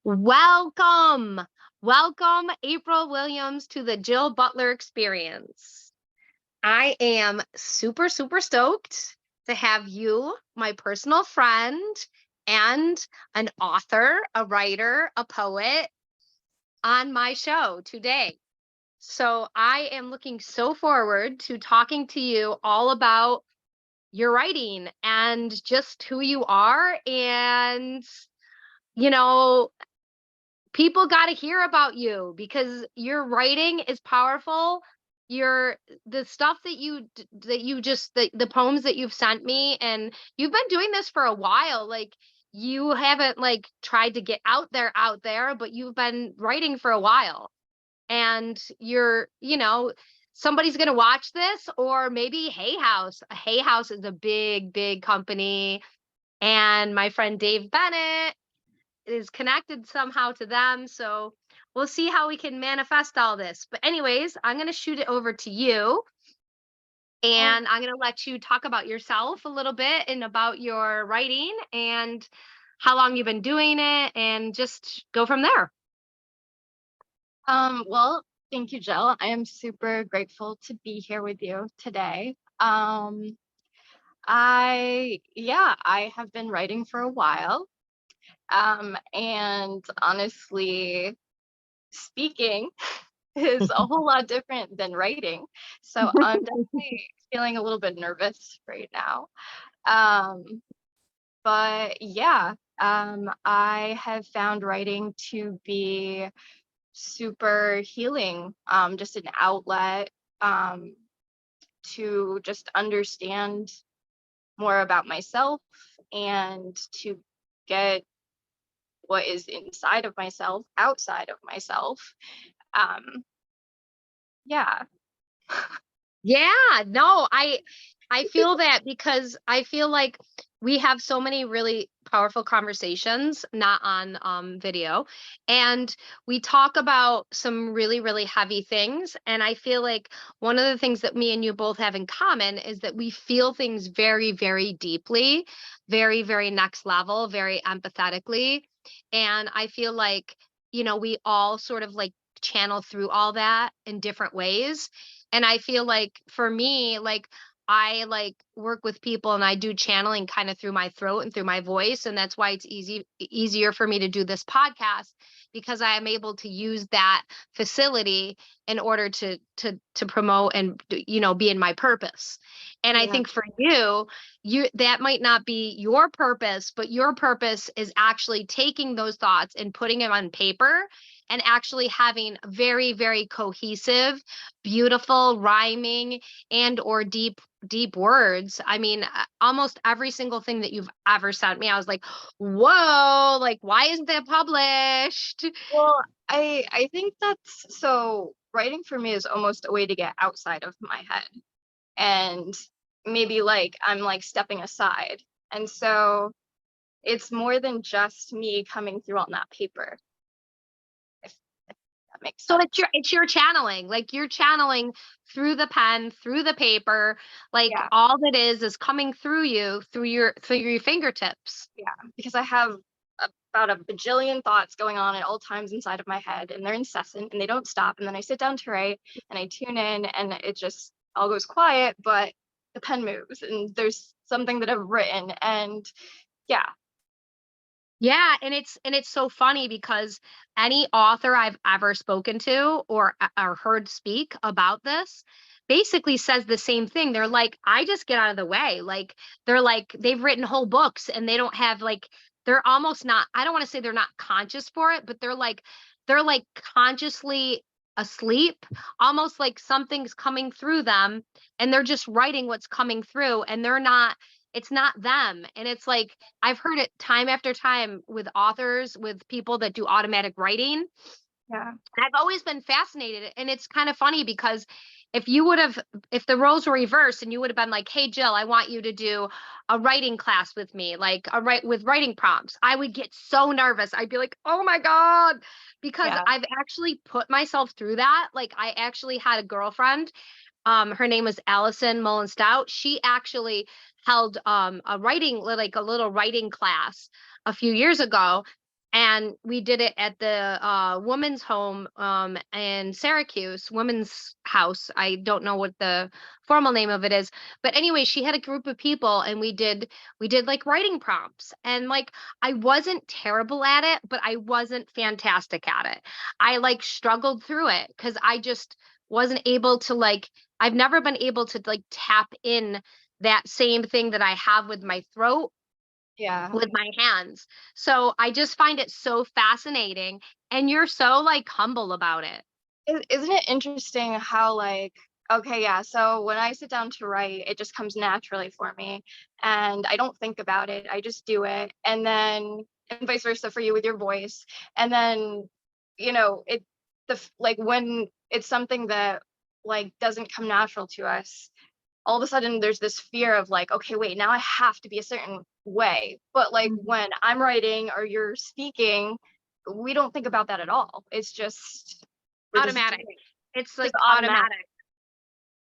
Welcome. Welcome, April Williams, to the Jill Butler Experience. I am super, super stoked to have you, my personal friend, and an author, a writer, a poet on my show today. So I am looking so forward to talking to you all about your writing and just who you are and you know people got to hear about you because your writing is powerful. Your the stuff that you just the poems that you've sent me, and you've been doing this for a while. Like, you haven't like tried to get out there, but you've been writing for a while. And somebody's going to watch this, or maybe Hay House is a big company, and my friend Dave Bennett is connected somehow to them. So we'll see how we can manifest all this. But anyways, I'm going to shoot it over to you, Oh, and I'm going to let you talk about yourself a little bit and about your writing and how long you've been doing it, and just go from there. well, thank you, Jill. I am super grateful to be here with you today. I have been writing for a while. And honestly, speaking is a whole lot different than writing. So I'm definitely feeling a little bit nervous right now. Um, but yeah, I have found writing to be super healing, just an outlet, um, to just understand more about myself and to get what is inside of myself outside of myself. Um, yeah. Yeah, no, I feel that because I feel like we have so many really powerful conversations, not on video, and we talk about some really heavy things. And I feel like one of the things that me and you both have in common is that we feel things very deeply, very next level, very empathetically. And I feel like, we all sort of like channel through all that in different ways. And I feel like for me, like, I like work with people and I do channeling kind of through my throat and through my voice. And that's why it's easier for me to do this podcast, because I am able to use that facility in order to promote and be in my purpose. And I Yeah. think for you that might not be your purpose, but your purpose is actually taking those thoughts and putting them on paper, and actually having very cohesive, beautiful, rhyming, and or deep words. I mean, almost every single thing that you've ever sent me, I was like, whoa, like, why isn't that published? Well, I think that's so writing for me is almost a way to get outside of my head and maybe like I'm like stepping aside. And so it's more than just me coming through on that paper, if that makes So sense. it's your channeling, like you're channeling through the pen, through the paper, like Yeah. all that is coming through you, through your fingertips. Yeah, because I have about a bajillion thoughts going on at all times inside of my head, and they're incessant and they don't stop. And then I sit down to write and I tune in, and it just all goes quiet, but the pen moves, and there's something that I've written. And yeah, Yeah, and it's so funny because any author I've ever spoken to or heard speak about this basically says the same thing. They're like, I just get out of the way. Like, they're like, they've written whole books and they don't have like, they're almost not, I don't want to say they're not conscious for it, but they're like consciously asleep, almost like something's coming through them, and they're just writing what's coming through, and it's not them. And it's like, I've heard it time after time with authors, with people that do automatic writing. yeah, And I've always been fascinated. And it's kind of funny because if the roles were reversed and you would have been like, hey, Jill, I want you to do a writing class with me, like with writing prompts, I would get so nervous. I'd be like, oh my God, because yeah, I've actually put myself through that. Like, I actually had a girlfriend, her name was Allison Mullen Stout. She actually held a writing, like a little writing class a few years ago. and we did it at the women's home in Syracuse, women's house. I don't know what the formal name of it is, but anyway, she had a group of people, and we did like writing prompts, and like I wasn't terrible at it, but I wasn't fantastic at it. I like struggled through it because I just wasn't able to like, I've never been able to like tap in that same thing that I have with my throat Yeah. with my hands. So I just find it so fascinating, and you're so like humble about it. Isn't it interesting how, like, okay, yeah, so when I sit down to write, it just comes naturally for me, and I don't think about it. I just do it. And then, and vice versa for you with your voice. And then, it like when it's something that like doesn't come natural to us, all of a sudden there's this fear of like, okay, wait, now I have to be a certain way. But like Mhm. when I'm writing or you're speaking, we don't think about that at all. It's just, we're just Automatic. doing, It's just like automatic. automatic.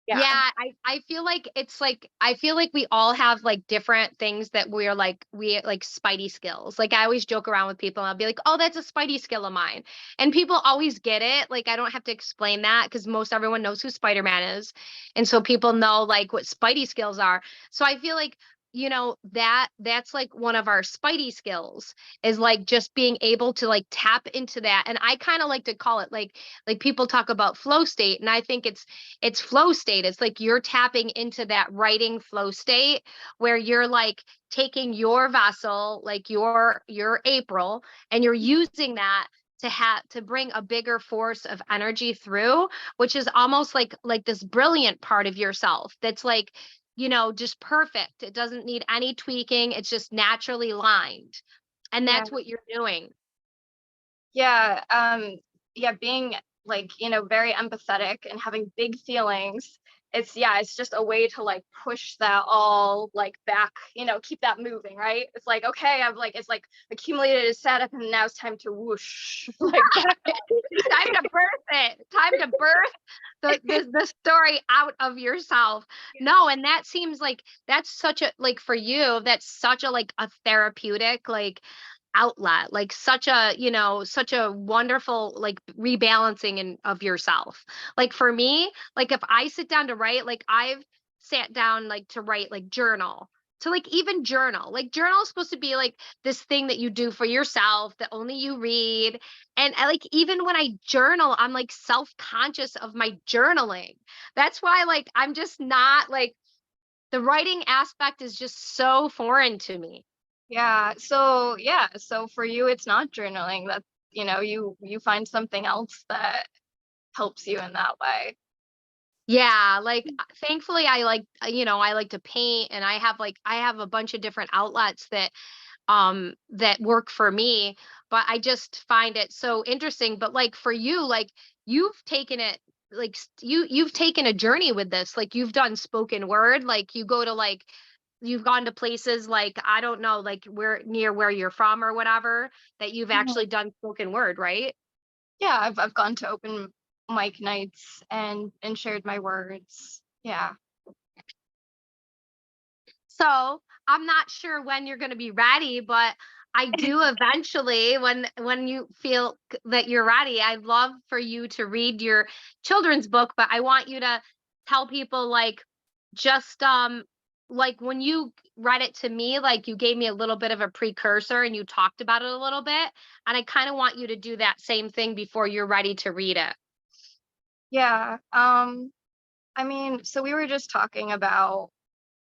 Yeah. Yeah, I feel like it's like I feel like we all have like different things that we're like we like spidey skills. Like I always joke around with people and I'll be like, "Oh, that's a spidey skill of mine." And people always get it. Like I don't have to explain that because most everyone knows who Spider-Man is. And so people know like what spidey skills are. So I feel like that's like one of our spidey skills is like just being able to like tap into that. And I kind of like to call it like people talk about flow state, and I think it's flow state. It's like you're tapping into that writing flow state where you're like taking your vessel, like your April, and you're using that to bring a bigger force of energy through, which is almost like this brilliant part of yourself that's like, just perfect. It doesn't need any tweaking. It's just naturally lined. And Yeah. that's what you're doing. Yeah. Yeah, being like, very empathetic and having big feelings. It's, yeah, it's just a way to like push that all like back, keep that moving, right? It's like, okay, I've like, it's like accumulated, it's set up, and now it's time to whoosh like back. It's time to birth it. Time to birth the story out of yourself. No, and that seems like that's such a like for you, that's such a like a therapeutic like outlet, like such a wonderful like rebalancing of yourself. Like for me, like if I sit down to write, like I've sat down like to write like journal. To like even journal. Like journal is supposed to be like this thing that you do for yourself that only you read. And I like even when I journal, I'm like self-conscious of my journaling. That's why like I'm just not like the writing aspect is just so foreign to me. Yeah. So yeah. So for you, it's not journaling. That, you find something else that helps you in that way. Yeah, like thankfully I like to paint, and I have a bunch of different outlets that work for me, but I just find it so interesting. But like for you, like you've taken it like you've taken a journey with this. Like you've done spoken word, like you go to like you've gone to places like I don't know, like where near where you're from or whatever, that you've Mhm. actually done spoken word, right? Yeah, I've gone to open mic nights and shared my words. Yeah. So I'm not sure when you're going to be ready, but I do eventually when you feel that you're ready. I'd love for you to read your children's book, but I want you to tell people like just like when you read it to me, like you gave me a little bit of a precursor and you talked about it a little bit, and I kind of want you to do that same thing before you're ready to read it. Yeah. I mean, so we were just talking about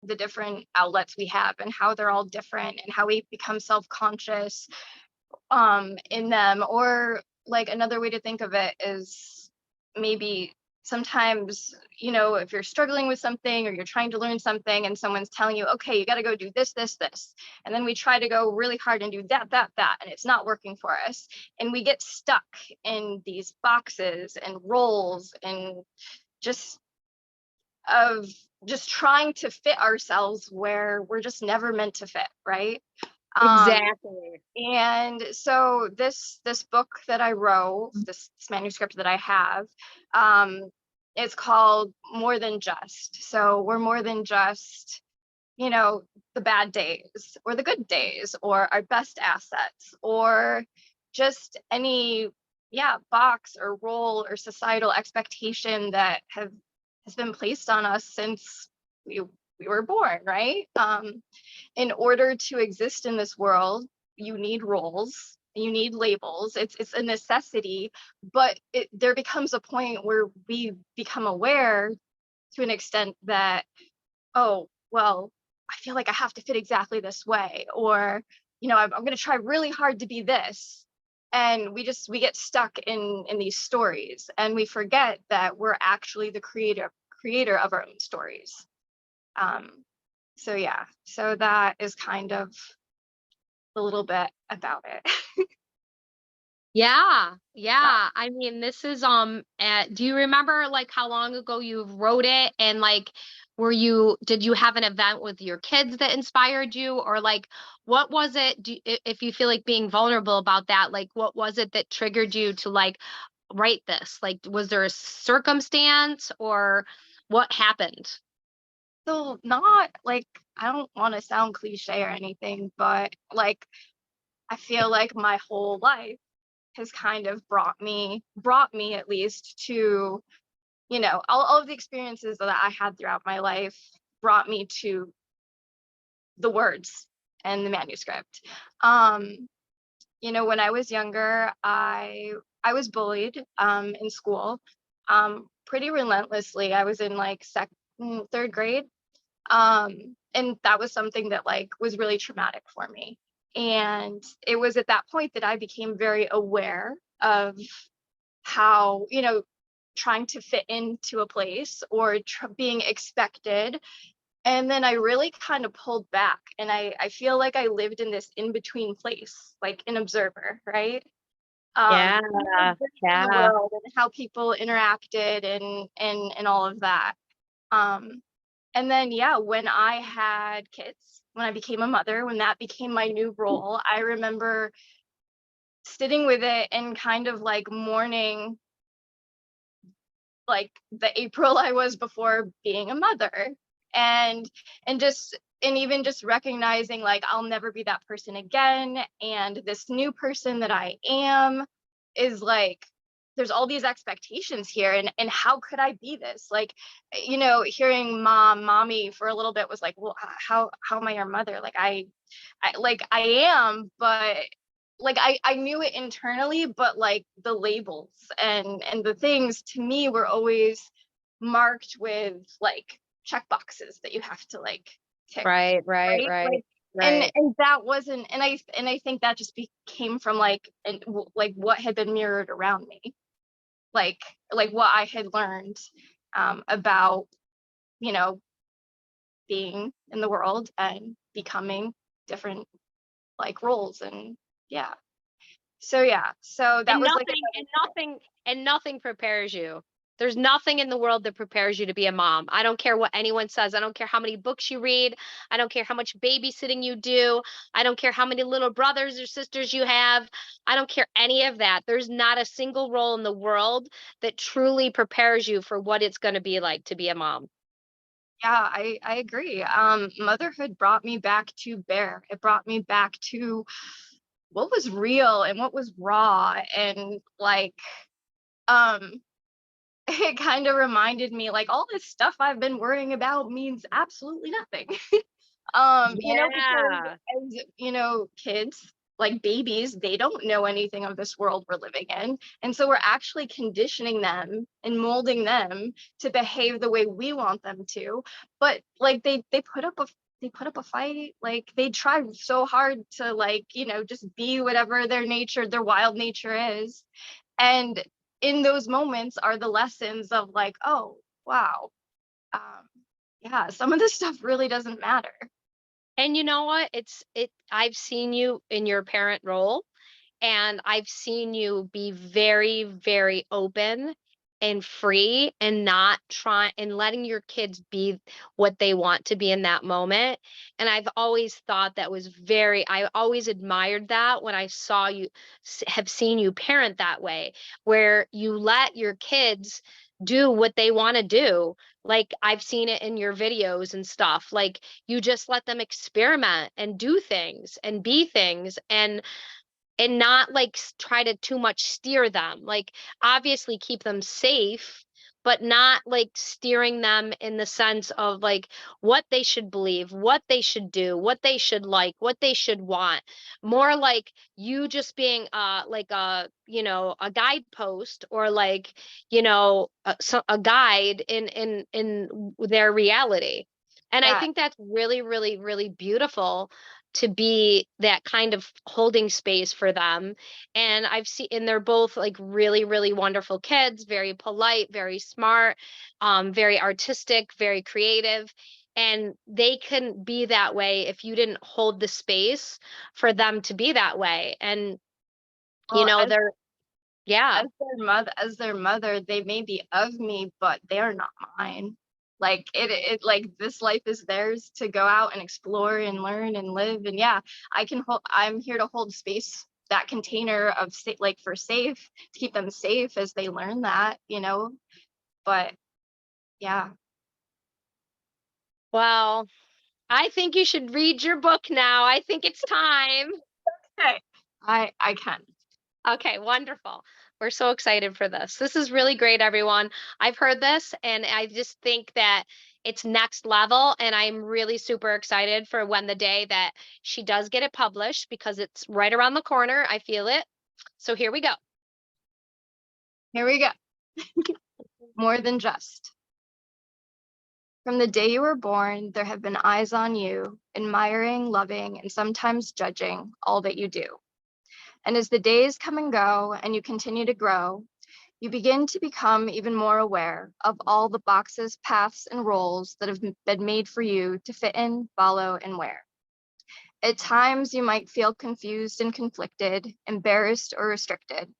the different outlets we have and how they're all different and how we become self-conscious in them. Or like another way to think of it is maybe sometimes, if you're struggling with something or you're trying to learn something and someone's telling you, okay, you got to go do this, and then we try to go really hard and do that, and it's not working for us, and we get stuck in these boxes and roles and just of just trying to fit ourselves where we're just never meant to fit, right? um Exactly. and so this book that I wrote, this manuscript that I have, um it's called More Than Just. So we're more than just, you know the bad days or the good days or our best assets or just any, yeah, box or role or societal expectation that has been placed on us since we were born, right? In order to exist in this world, you need roles, you need labels. It's a necessity, but there becomes a point where we become aware to an extent that, oh, well, I feel like I have to fit exactly this way, or, I'm going to try really hard to be this. And we get stuck in these stories, and we forget that we're actually the creator of our own stories. Um, so yeah, so that is kind of a little bit about it. Yeah, Yeah. yeah. I mean, this is do you remember like how long ago you wrote it, and like did you have an event with your kids that inspired you, or like what was it, if you feel like being vulnerable about that, like what was it that triggered you to like write this? Like was there a circumstance or what happened? So not like, I don't want to sound cliche or anything, but like I feel like my whole life has kind of brought me at least to, all of the experiences that I had throughout my life brought me to the words and the manuscript. Um, when I was younger, I was bullied in school pretty relentlessly. I was in like third grade. And that was something that like was really traumatic for me. And it was at that point that I became very aware of how, trying to fit into a place or being expected. And then I really kind of pulled back, and I feel like I lived in this in between place, like an observer, right? Yeah, Kind of observing the yeah. world and how people interacted and all of that. Um, and then, yeah, when I had kids, when I became a mother, when that became my new role, I remember sitting with it and kind of like mourning like the April I was before being a mother. And and even just recognizing like I'll never be that person again. And this new person that I am is like, there's all these expectations here, and how could I be this? Like, hearing mommy for a little bit was like, well, how am I your mother? Like I am, but like I knew it internally, but like the labels and the things to me were always marked with like check boxes that you have to like tick, Right, right, right? right, Like, and right. and that wasn't, and I think that just came from like like what had been mirrored around me, like what I had learned about, you know being in the world and becoming different like roles. And yeah, so that And was like nothing and nothing and nothing prepares you. There's nothing in the world that prepares you to be a mom. I don't care what anyone says. I don't care how many books you read. I don't care how much babysitting you do. I don't care how many little brothers or sisters you have. I don't care any of that. There's not a single role in the world that truly prepares you for what it's going to be like to be a mom. Yeah, I agree. Motherhood brought me back to Bear. It brought me back to what was real and what was raw, and like um it kind of reminded me like all this stuff I've been worrying about means absolutely nothing. Because Yeah. as kids, like babies, they don't know anything of this world we're living in. And so we're actually conditioning them and molding them to behave the way we want them to. But like they put up a fight, like they try so hard to like, just be whatever their wild nature is. And in those moments are the lessons of like, oh, wow. Um, yeah, some of this stuff really doesn't matter. And you know what? I've seen you in your parent role, and I've seen you be very, very open and free and not trying and letting your kids be what they want to be in that moment. And I've always thought that was I always admired that when I saw you, have seen you parent that way, where you let your kids do what they want to do. Like I've seen it in your videos and stuff. Like you just let them experiment and do things and be things. And and not like try to too much steer them. Like obviously keep them safe, but not like steering them in the sense of like what they should believe, what they should do, what they should like, what they should want. More like you just being like a, you know, a guidepost, or like, you know, a guide in their reality. And I Yeah. think that's really, really, really beautiful, to be that kind of holding space for them. And I've seen, and they're both like really, really wonderful kids, very polite, very smart, very artistic, very creative. And they couldn't be that way if you didn't hold the space for them to be that way. And, you Well, know, they're, yeah. as their mother, they may be of me, but they are not mine. Like like this life is theirs to go out and explore and learn and live. And yeah, I'm here to hold space, that container of like for safe, to keep them safe as they learn that, you know. But yeah. Well, I think you should read your book now. I think it's time. Okay. I can. Okay, wonderful. We're so excited for this. This is really great, everyone. I've heard this and I just think that it's next level. And I'm really super excited for when the day that she does get it published, because it's right around the corner. I feel it. So here we go. Here we go. More than just. From the day you were born, there have been eyes on you, admiring, loving, and sometimes judging all that you do. And as the days come and go and you continue to grow, you begin to become even more aware of all the boxes, paths, and roles that have been made for you to fit in, follow, and wear. At times, you might feel confused and conflicted, embarrassed or restricted,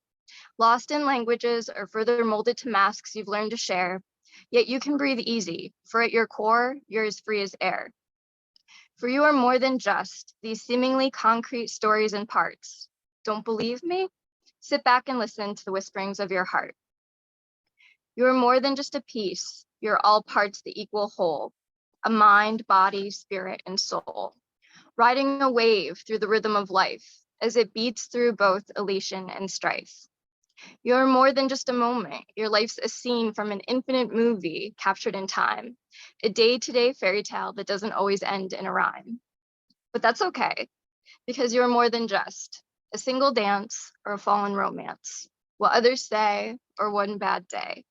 lost in languages or further molded to masks you've learned to share. Yet you can breathe easy, for at your core, you're as free as air. For you are more than just these seemingly concrete stories and parts. Don't believe me? Sit back and listen to the whisperings of your heart. You are more than just a piece. You're all parts the equal whole, a mind, body, spirit, and soul, riding a wave through the rhythm of life as it beats through both elation and strife. You're more than just a moment. Your life's a scene from an infinite movie captured in time, a day-to-day fairy tale that doesn't always end in a rhyme. But that's okay, because you're more than just a single dance or a fallen romance, what others say, or one bad day.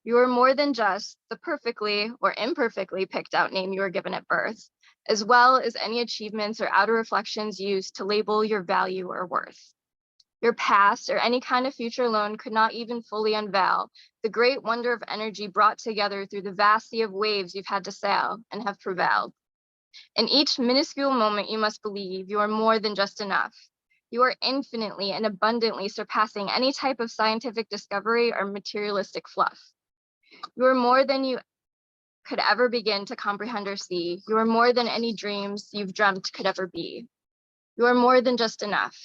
You are more than just the perfectly or imperfectly picked out name you were given at birth, as well as any achievements or outer reflections used to label your value or worth. Your past or any kind of future alone could not even fully unveil the great wonder of energy brought together through the vast sea of waves you've had to sail and have prevailed. In each minuscule moment, you must believe you are more than just enough. You are infinitely and abundantly surpassing any type of scientific discovery or materialistic fluff. You are more than you could ever begin to comprehend or see. You are more than any dreams you've dreamt could ever be. You are more than just enough.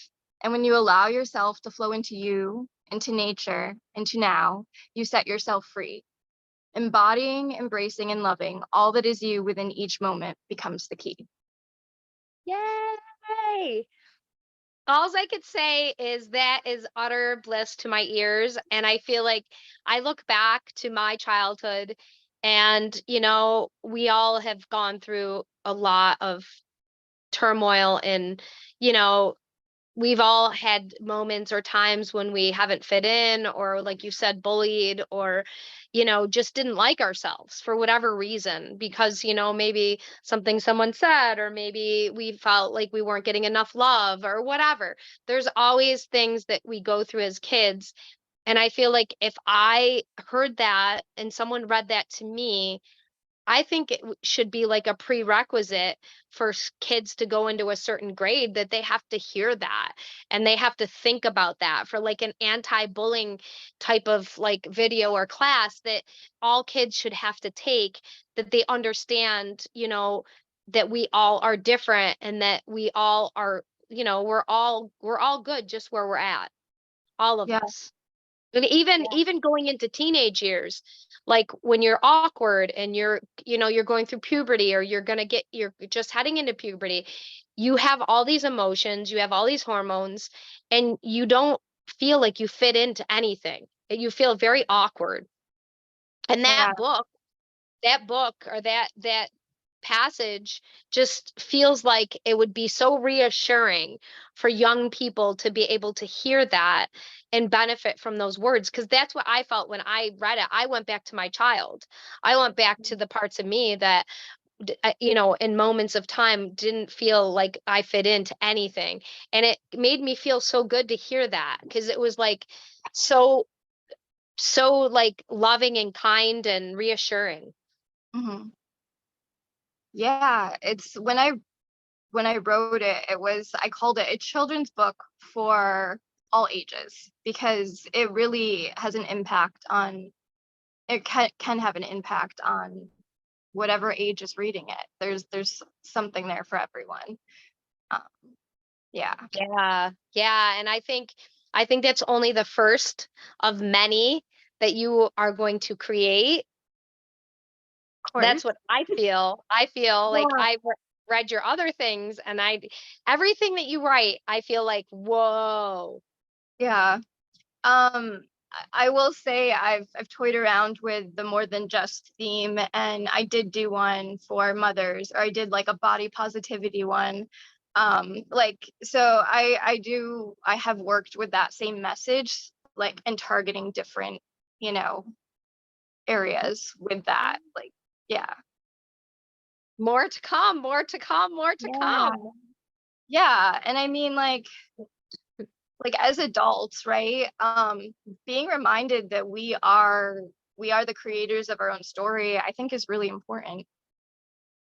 And when you allow yourself to flow into you, into nature, into now, you set yourself free. Embodying, embracing, and loving all that is you within each moment becomes the key. Yay! Alls I could say is that is utter bliss to my ears. And I feel like I look back to my childhood, and, you know, we all have gone through a lot of turmoil, and, you know, we've all had moments or times when we haven't fit in, or like you said, bullied, or, you know, just didn't like ourselves for whatever reason, because, you know, maybe something someone said, or maybe we felt like we weren't getting enough love or whatever. There's always things that we go through as kids. And I feel like if I heard that and someone read that to me, I think it should be like a prerequisite for kids to go into a certain grade, that they have to hear that, and they have to think about that for like an anti-bullying type of like video or class that all kids should have to take, that they understand, you know, that we all are different, and that we all are, you know, we're all good just where we're at, all of Yeah, us. And even going into teenage years, like when you're awkward and you're going through puberty, or you're just heading into puberty, you have all these emotions, you have all these hormones, and you don't feel like you fit into anything. You feel very awkward. And Yeah. that book or that passage just feels like it would be so reassuring for young people to be able to hear that and benefit from those words, because that's what I felt when I read it. I went back to my child. I went back to the parts of me that in moments of time didn't feel like I fit into anything, and it made me feel so good to hear that, because it was like so like loving and kind and reassuring. Hmm. Yeah, it's when I wrote it, I called it a children's book for all ages because it really has an impact on it can have an impact on whatever age is reading it. There's something there for everyone. Um, yeah, of Yeah, yeah, and I think that's only the first of many that you are going to create. That's course. what I feel. I feel like Yeah. I've read your other things, and everything that you write, I feel like, whoa. Yeah. I will say I've toyed around with the more than just theme, and I did do one for mothers, or I did like a body positivity one. Like so I have worked with that same message, like and targeting different, you know, areas with that. Like, yeah. More to come, more to come, more to Yeah. come. Yeah. And I mean like as adults, right? Being reminded that we are the creators of our own story, I think is really important.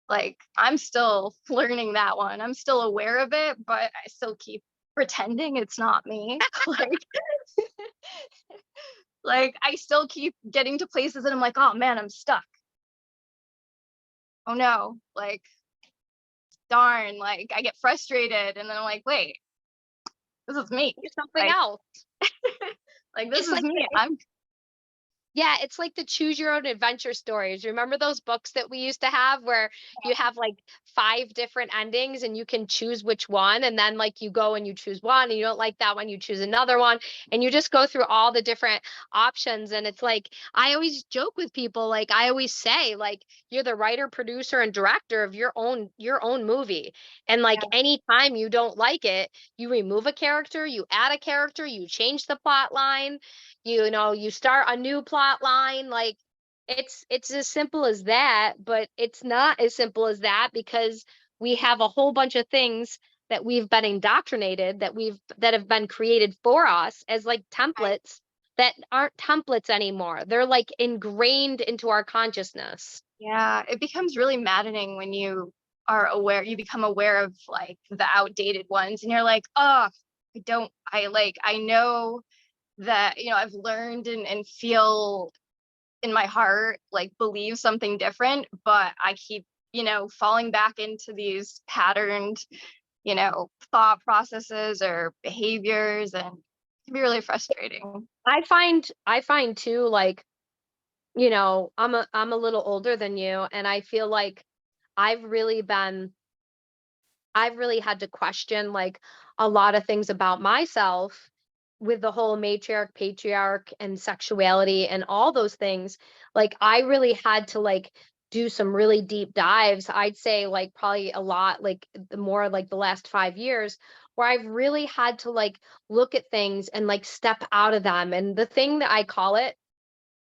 Like I'm still learning that one. I'm still aware of it, but I still keep pretending it's not me. Like I still keep getting to places and I'm like, oh man, I'm stuck. Oh no, like darn, like I get frustrated and then I'm like, wait, this is me. Do something Like else. like this It's is like me. I'm Yeah, it's like the choose your own adventure stories. Remember those books that we used to have where you have like five different endings and you can choose which one, and then like you go and you choose one and you don't like that one, you choose another one, and you just go through all the different options. And it's like I always joke with people, like I always say, like you're the writer, producer, and director of your own movie. And like anytime you don't like it, you remove a character, you add a character, you change the plot line, you start a new plot line. Like it's as simple as that, but it's not as simple as that, because we have a whole bunch of things that we've been indoctrinated, that have been created for us as like templates, that aren't templates anymore. They're like ingrained into our consciousness. yeah, it becomes really maddening when you become aware of like the outdated ones and you're like, oh, I know that, I've learned and feel in my heart, like believe something different, but I keep, falling back into these patterned, thought processes or behaviors, and it can be really frustrating. I find too, like, I'm a little older than you, and I feel like I've really been I've really had to question like a lot of things about myself, with the whole matriarch, patriarch, and sexuality and all those things. Like I really had to like do some really deep dives. I'd say like probably a lot, like the more like the last 5 years, where I've really had to like look at things and like step out of them. And the thing that I call it,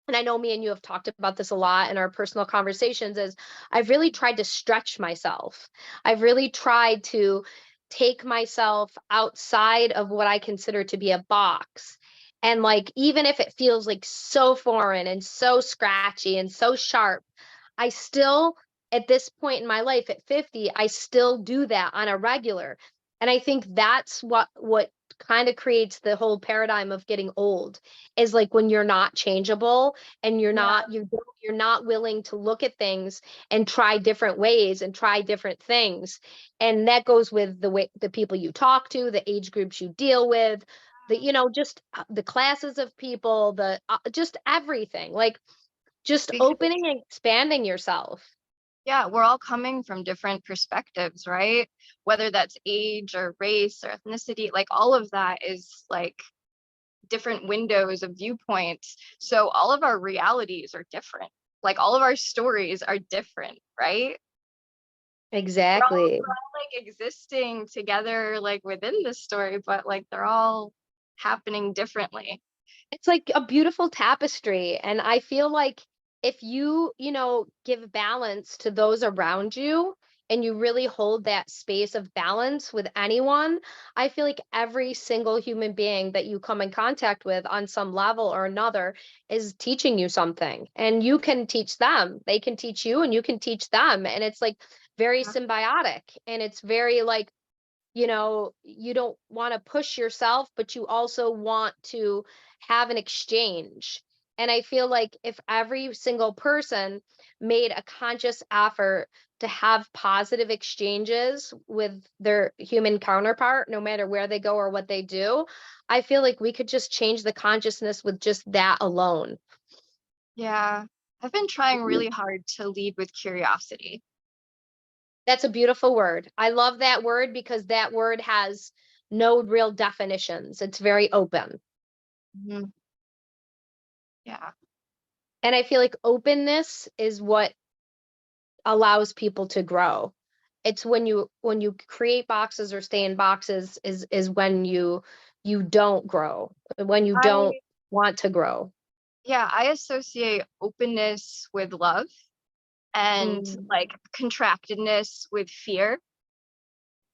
and I know me and you have talked about this a lot in our personal conversations, is I've really tried to stretch myself. I've really tried to take myself outside of what I consider to be a box. And like, even if it feels like so foreign and so scratchy and so sharp, I still, at this point in my life at 50, I still do that on a regular. And I think that's what kind of creates the whole paradigm of getting old, is like when you're not changeable, and Yeah. you're not willing to look at things and try different ways and try different things. And that goes with the people you talk to, the age groups you deal with, just the classes of people, the just everything, like just Because opening and expanding yourself. yeah, we're all coming from different perspectives, right? Whether that's age or race or ethnicity, like all of that is like different windows of viewpoints. So all of our realities are different. Like all of our stories are different, right? Exactly. We're all like existing together, like within the story, but like they're all happening differently. It's like a beautiful tapestry, and I feel like if you give balance to those around you and you really hold that space of balance with anyone, I feel like every single human being that you come in contact with on some level or another is teaching you something, and you can teach them. They can teach you and you can teach them, and it's like very Yeah. symbiotic, and it's very like you don't want to push yourself, but you also want to have an exchange. And I feel like if every single person made a conscious effort to have positive exchanges with their human counterpart, no matter where they go or what they do, I feel like we could just change the consciousness with just that alone. Yeah. I've been trying really hard to lead with curiosity. That's a beautiful word. I love that word because that word has no real definitions. It's very open. Mhm. Yeah. And I feel like openness is what allows people to grow. It's when you create boxes or stay in boxes is when you don't grow, when you don't I want to grow. yeah, I associate openness with love and Mm. like contractedness with fear.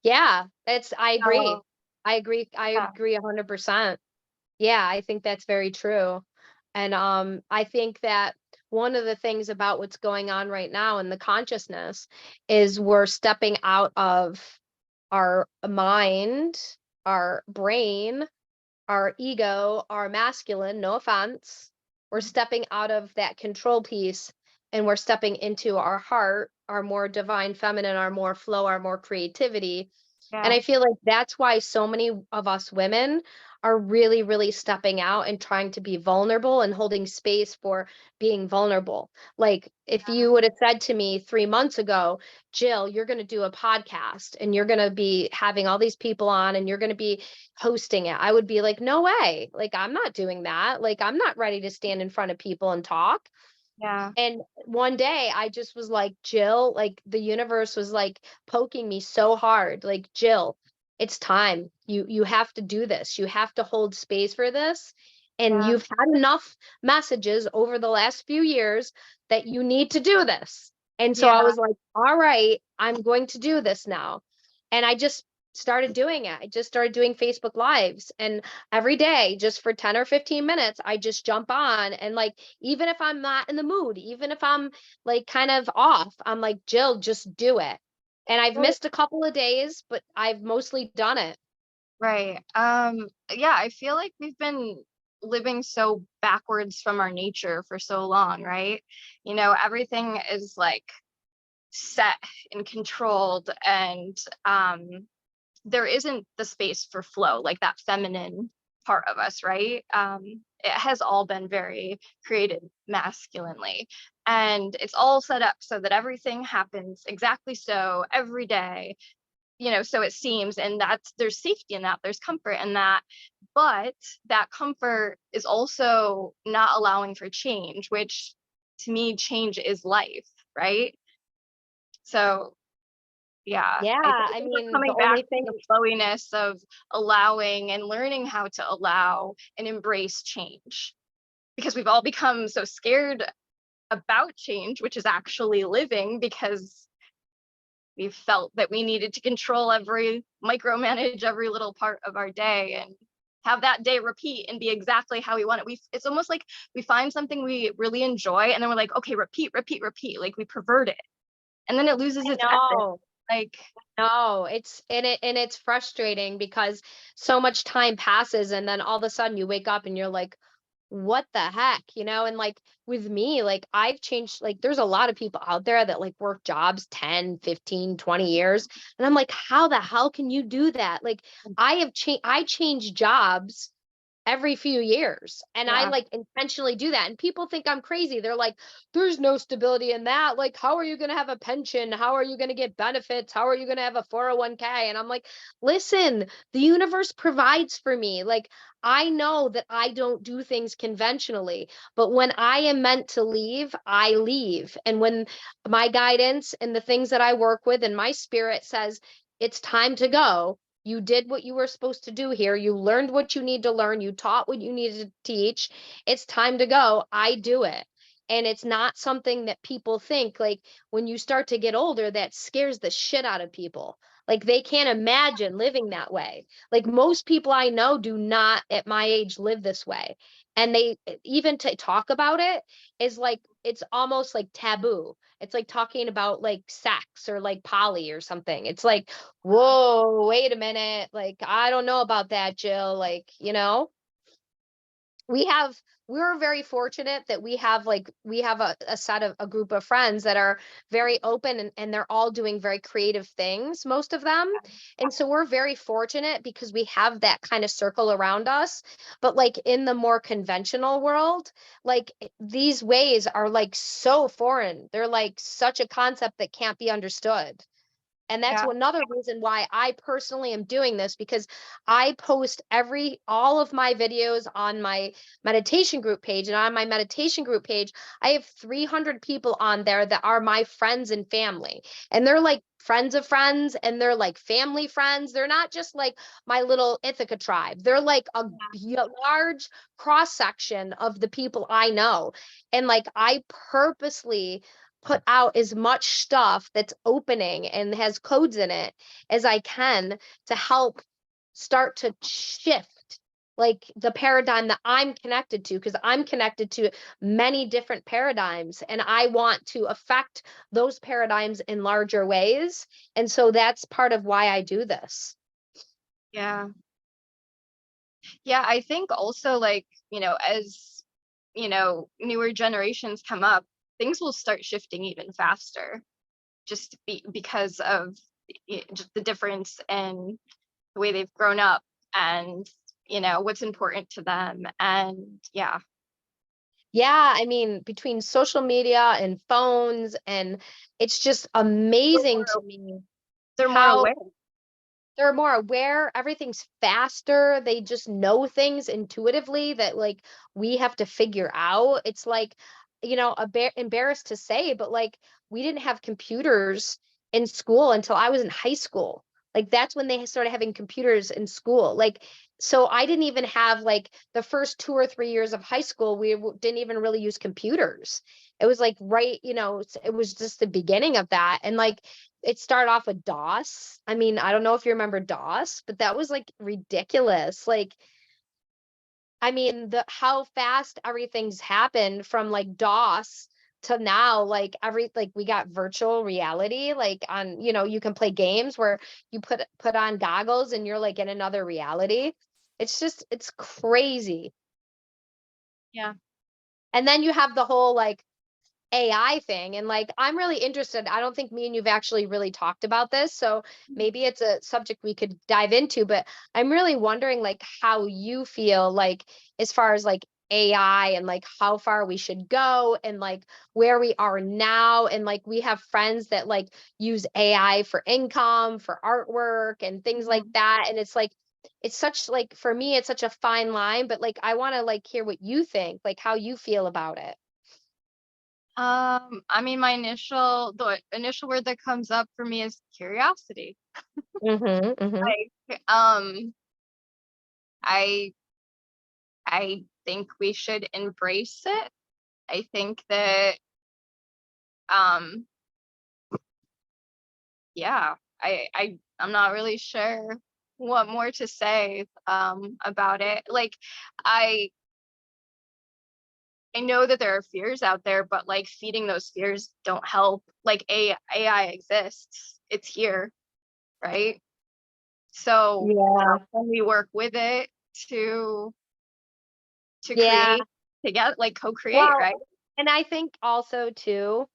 Yeah, that's I agree. So I agree. I yeah. agree 100%. Yeah, I think that's very true. And I think that one of the things about what's going on right now in the consciousness is we're stepping out of our mind, our brain, our ego, our masculine, no offense. We're stepping out of that control piece and we're stepping into our heart, our more divine feminine, our more flow, our more creativity. And Yeah. I feel like that's why so many of us women are really, really stepping out and trying to be vulnerable and holding space for being vulnerable. Like, if you would have said to me 3 months ago, Jill, you're going to do a podcast and you're going to be having all these people on and you're going to be hosting it, I would be like, no way. Like, I'm not doing that. Like, I'm not ready to stand in front of people and talk. Yeah. And one day I just was like, Jill, like the universe was like poking me so hard, like, Jill, it's time. You have to do this. You have to hold space for this. And Yeah. you've had enough messages over the last few years that you need to do this. And so I Yeah. was like, all right, I'm going to do this now. And I just started doing it. I just started doing Facebook Lives. And every day, just for 10 or 15 minutes, I just jump on and like, even if I'm not in the mood, even if I'm like kind of off, I'm like, Jill, just do it. And I've Right. missed a couple of days, but I've mostly done it. Right. Yeah, I feel like we've been living so backwards from our nature for so long, right? Everything is like set and controlled and there isn't the space for flow, like that feminine part of us, right? It has all been very created masculinely. And it's all set up so that everything happens exactly so every day, so it seems, and that's there's safety in that, there's comfort in that. But that comfort is also not allowing for change, which to me, change is life, right? So yeah, Yeah. I think I we're mean, the coming back only to thing, the flowiness of allowing and learning how to allow and embrace change because we've all become so scared about change, which is actually living because we felt that we needed to control micromanage every little part of our day and have that day repeat and be exactly how we want it. It's almost like we find something we really enjoy and then we're like, okay, repeat, repeat, repeat. Like we pervert it and then it loses I its essence. know. Like, No, it's frustrating because so much time passes and then all of a sudden you wake up and you're like, what the heck, and like with me, like I've changed, like there's a lot of people out there that like work jobs 10, 15, 20 years, and I'm like, how the hell can you do that? Like I changed jobs every few years. And I Yeah. like intentionally do that. And people think I'm crazy. They're like, there's no stability in that. Like, how are you going to have a pension? How are you going to get benefits? How are you going to have a 401k? And I'm like, listen, the universe provides for me. Like, I know that I don't do things conventionally, but when I am meant to leave, I leave. And when my guidance and the things that I work with and my spirit says it's time to go, you did what you were supposed to do here. You learned what you need to learn. You taught what you needed to teach. It's time to go. I do it. And it's not something that people think like when you start to get older, that scares the shit out of people. Like they can't imagine living that way. Like most people I know do not at my age live this way. And they even to talk about it is like it's almost like taboo. It's like talking about like sex or like poly or something. It's like, whoa, wait a minute. Like, I don't know about that, Jill. Like, we have we're very fortunate that we have a set of a group of friends that are very open and they're all doing very creative things, most of them. And so we're very fortunate because we have that kind of circle around us. But like in the more conventional world, like these ways are like so foreign. They're like such a concept that can't be understood. And that's Yeah. another reason why I personally am doing this, because I post all of my videos on my meditation group page. And on my meditation group page, I have 300 people on there that are my friends and family. And they're like friends of friends and they're like family friends. They're not just like my little Ithaca tribe. They're like large cross section of the people I know. And like I purposely put out as much stuff that's opening and has codes in it as I can to help start to shift like the paradigm that I'm connected to, because I'm connected to many different paradigms and I want to affect those paradigms in larger ways. And so that's part of why I do this. Yeah. Yeah, I think also like, as, newer generations come up, things will start shifting even faster just because of just the difference in the way they've grown up and, what's important to them. And yeah, Yeah, I mean, between social media and phones, and it's just they're amazing to more, me they're more how aware. they're more aware, everything's faster, they just know things intuitively that like we have to figure out. It's like, embarrassed to say, but like we didn't have computers in school until I was in high school. Like that's when they started having computers in school. Like so I didn't even have like the first 2 or 3 years of high school, didn't even really use computers. It was like it was just the beginning of that. And like it started off with DOS. I mean, I don't know if you remember DOS, but that was like ridiculous. Like, I mean, the how fast everything's happened from like DOS to now, like we got virtual reality, like on, you can play games where you put on goggles and you're like in another reality. It's crazy. Yeah. And then you have the whole like AI thing. And like, I'm really interested. I don't think me and you've actually really talked about this. So maybe it's a subject we could dive into, but I'm really wondering like how you feel like as far as like AI and like how far we should go and like where we are now. And like we have friends that like use AI for income, for artwork and things like Mhm. that. And it's like, it's such like for me, it's such a fine line, but like I want to like hear what you think, like how you feel about it. I mean, the initial word that comes up for me is curiosity. Mm-hmm. Mm-hmm. Like, I I think we should embrace it. I think that, um, yeah, I'm not really sure what more to say, about it. Like, I I know that there are fears out there, but like feeding those fears don't help. Like AI exists, it's here, right? So how Yeah. can we work with it to Yeah. create together, like co-create, Well, right? and I think also too,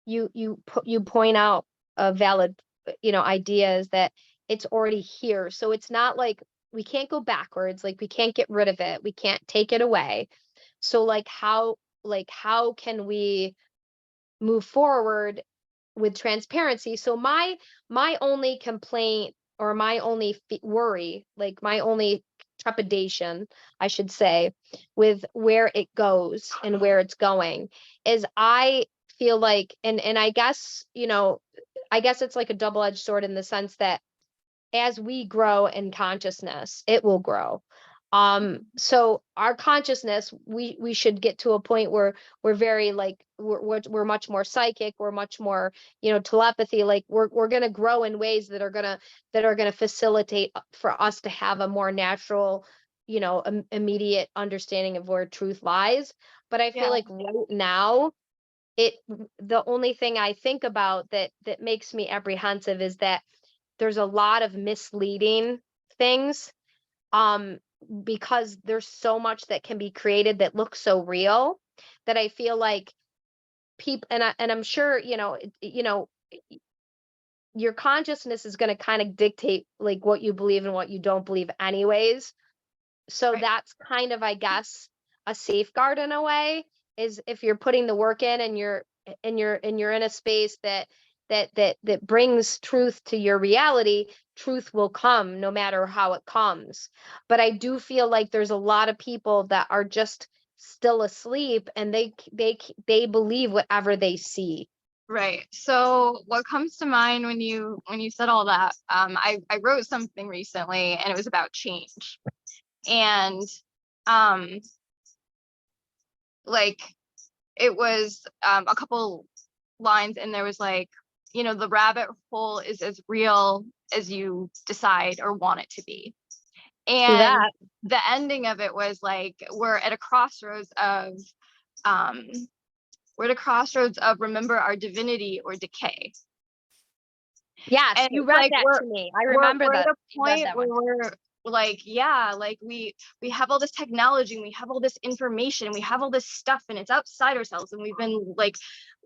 you point out a valid, idea is that it's already here. So it's not like go backwards, like we can't get rid of it, we can't take it away. So how can we move forward with transparency? So my only complaint, or my only worry, like my only trepidation, I should say, with where it goes and where it's going, is I feel like, and I guess, I guess it's like a double-edged sword in the sense that as we grow in consciousness, it will grow. So our consciousness, we should get to a point where we're very like we're much more psychic, we're much more, telepathy, like we're gonna grow in ways that are gonna facilitate for us to have a more natural, immediate understanding of where truth lies. But I feel Yeah. like right now, it the only thing I think about that makes me apprehensive is that there's a lot of misleading things, um because there's so much that can be created that looks so real, that I feel like people, and I'm sure, your consciousness is going to kind of dictate like what you believe and what you don't believe anyways. So Right. that's kind of, I guess, a safeguard in a way, is if you're putting the work in, and you're in a space that brings truth to your reality, truth will come no matter how it comes. But I do feel like there's a lot of people that are just still asleep, and they believe whatever they see. Right. So what comes to mind when you said all that, I wrote something recently and it was about change. And um like it was a couple lines and there was like, the rabbit hole is as real as you decide or want it to be. See And that? the ending of it was like we're at a crossroads of um remember our divinity or decay. Yes, And you it's read like that to me. I we're remember we're at that a you read point that where one. we're like, yeah, like we have all this technology and we have all this information, we have all this stuff and it's outside ourselves, and we've been like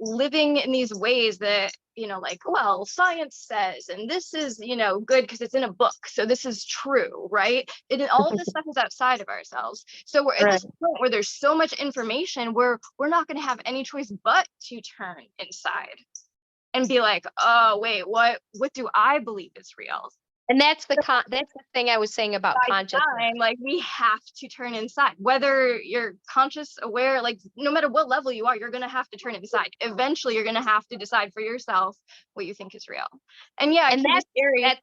living in these ways that, like, well, science says, and this is, good because it's in a book, so this is true, right? All of this stuff is outside of ourselves. So we're at Right. this point where there's so much information where we're not going to have any choice but to turn inside and be like, oh wait, what do I believe is real? And that's the thing I was saying about By consciousness. design, like we have to turn inside. Whether you're conscious, aware, like no matter what level you are, you're gonna have to turn inside. Eventually, you're gonna have to decide for yourself what you think is real. And yeah, it And can be scary that's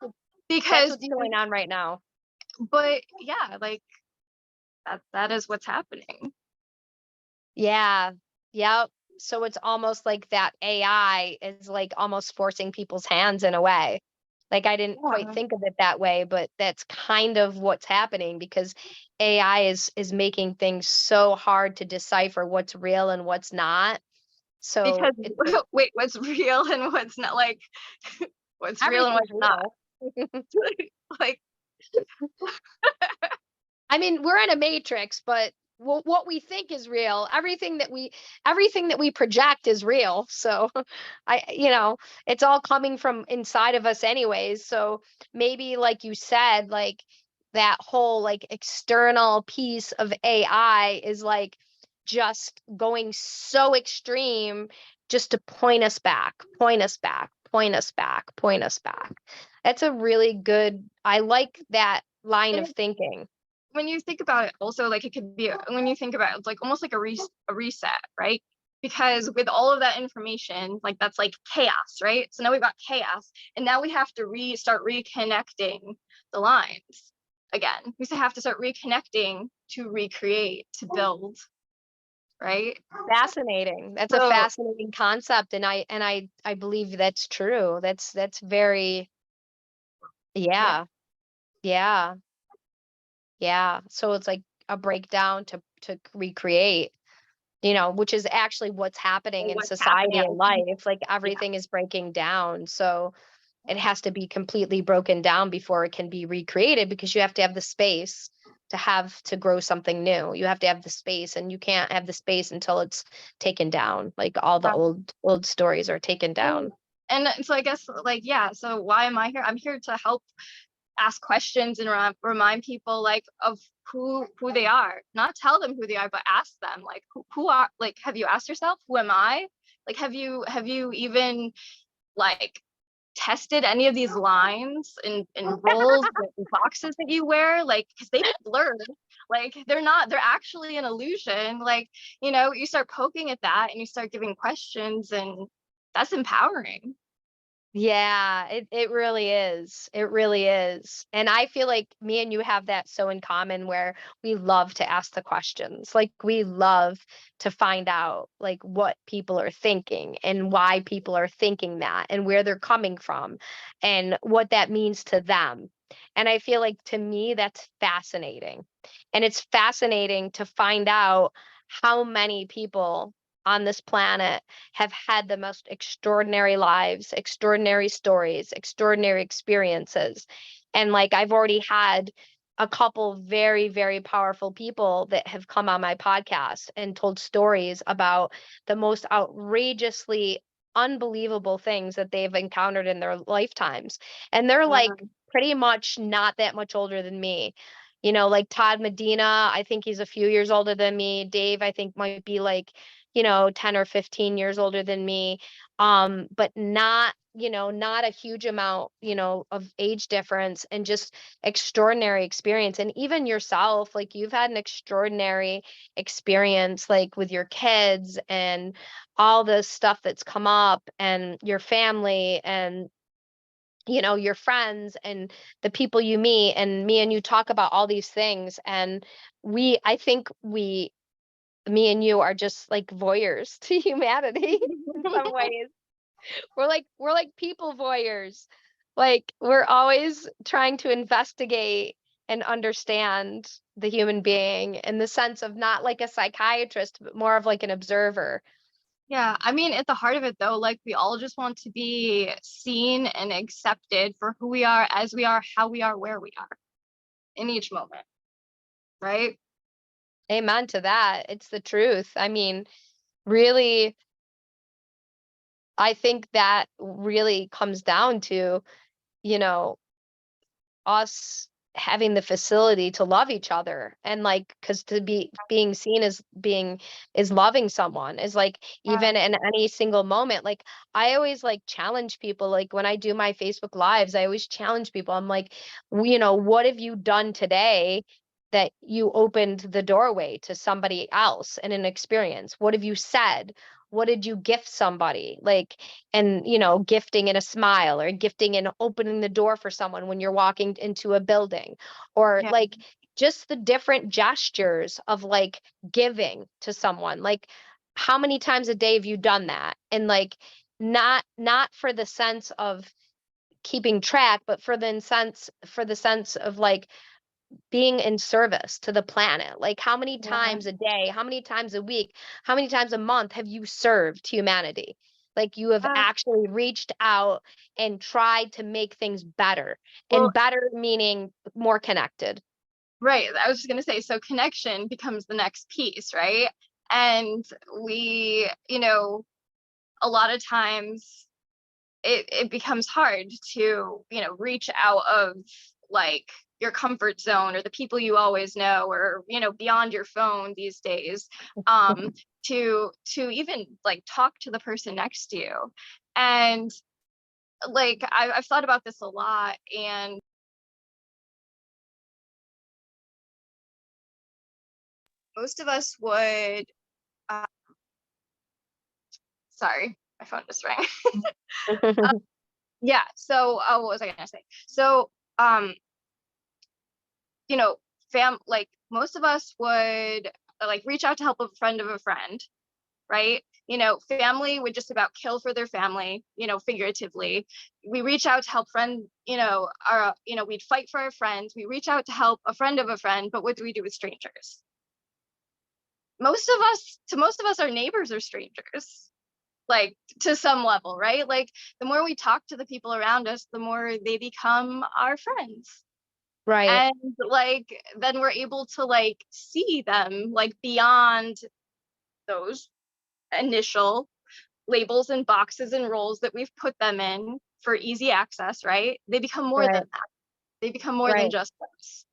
because what's going on right now. but yeah, like that is what's happening. Yeah. Yep. So it's almost like that AI is like almost forcing people's hands in a way. Like I didn't quite Yeah. think of it that way, but that's kind of what's happening, because AI is making things so hard to decipher what's real and what's not. Because So wait, what's real and what's not? Like what's real and everything's what's not? real. Like I mean, we're in a matrix, but what we think is real, everything that we project is real. So it's all coming from inside of us anyways. So maybe, like you said, like that whole like external piece of AI is like just going so extreme, just to point us back, point us back, point us back, point us back. That's a really good, I like that line of thinking. when you think about it also, like it could be when you think about it, it's like almost like a reset, right? Because with all of that information, like that's like chaos, right? So now we've got chaos and now we have to start reconnecting the lines again. We have to start reconnecting to recreate, to build, right? Fascinating. That's a So fascinating concept, and I believe that's true. That's very, yeah, yeah. Yeah. Yeah. So it's like a breakdown to recreate, which is actually what's happening in what's happening society at and life. Like yeah. everything is breaking down. So it has to be completely broken down before it can be recreated, because you have to have the space to grow something new. You have to have the space, and you can't have the space until it's taken down. Like all the old stories are taken down. And so I guess like yeah, so why am I here? I'm here to help ask questions and remind people like of who they are, not tell them who they are, but ask them like who are, like, have you asked yourself, who am I? Like, have you even like tested any of these lines and roles and boxes that you wear, like, because they blur, like they're actually an illusion, like, you start poking at that and you start giving questions, and that's empowering. Yeah, it really is. It really is. And I feel like me and you have that so in common where we love to ask the questions. Like we love to find out like what people are thinking and why people are thinking that and where they're coming from and what that means to them. And I feel like to me that's fascinating. And it's fascinating to find out how many people on this planet have had the most extraordinary lives, extraordinary stories, extraordinary experiences. And like I've already had a couple very, very powerful people that have come on my podcast and told stories about the most outrageously unbelievable things that they've encountered in their lifetimes. And they're like Yeah. pretty much not that much older than me. Like Todd Medina, I think he's a few years older than me. Dave, I think might be like 10 or 15 years older than me. But not a huge amount, of age difference and just extraordinary experience. And even yourself, like you've had an extraordinary experience, like with your kids and all the stuff that's come up and your family and your friends and the people you meet and me and you talk about all these things and I think me and you are just like voyeurs to humanity in some ways. We're like people voyeurs. Like we're always trying to investigate and understand the human being in the sense of not like a psychiatrist, but more of like an observer. Yeah, I mean, at the heart of it, though, like we all just want to be seen and accepted for who we are, as we are, how we are, where we are in each moment, right? Amen to that. It's the truth. I mean, really, I think that really comes down to, you know, us having the facility to love each other and like because to be being seen as being is loving someone is like Yeah. even in any single moment. Like I always like challenge people, like when I do my Facebook lives I always challenge people. I'm like, what have you done today that you opened the doorway to somebody else and an experience? What have you said? What did you gift somebody? Like, and gifting in a smile or gifting and opening the door for someone when you're walking into a building, or Yeah. like just the different gestures of like giving to someone. Like how many times a day have you done that? And like not for the sense of keeping track, but for the sense of like being in service to the planet. Like how many Yeah. times a day, how many times a week, how many times a month have you served humanity? Like you have Uh, actually reached out and tried to make things better, well, and better meaning more connected. right. I was just gonna say, so connection becomes the next piece, right? And we, a lot of times it becomes hard to, reach out of like your comfort zone or the people you always know, or, beyond your phone these days, um, to even like talk to the person next to you. And like I've thought about this a lot, and most of us would, uh, sorry, my phone just rang. Yeah, so what was I gonna say? So you know like most of us would like reach out to help a friend of a friend, right? Family would just about kill for their family, figuratively. We reach out to help friend, our, we'd fight for our friends. We reach out to help a friend of a friend, but what do we do with strangers? Most of us, our neighbors are strangers, like to some level, right? Like the more we talk to the people around us, the more they become our friends. Right, And like then we're able to like see them like beyond those initial labels and boxes and roles that we've put them in for easy access, right? They become more than right. that. They become more than Right. just us.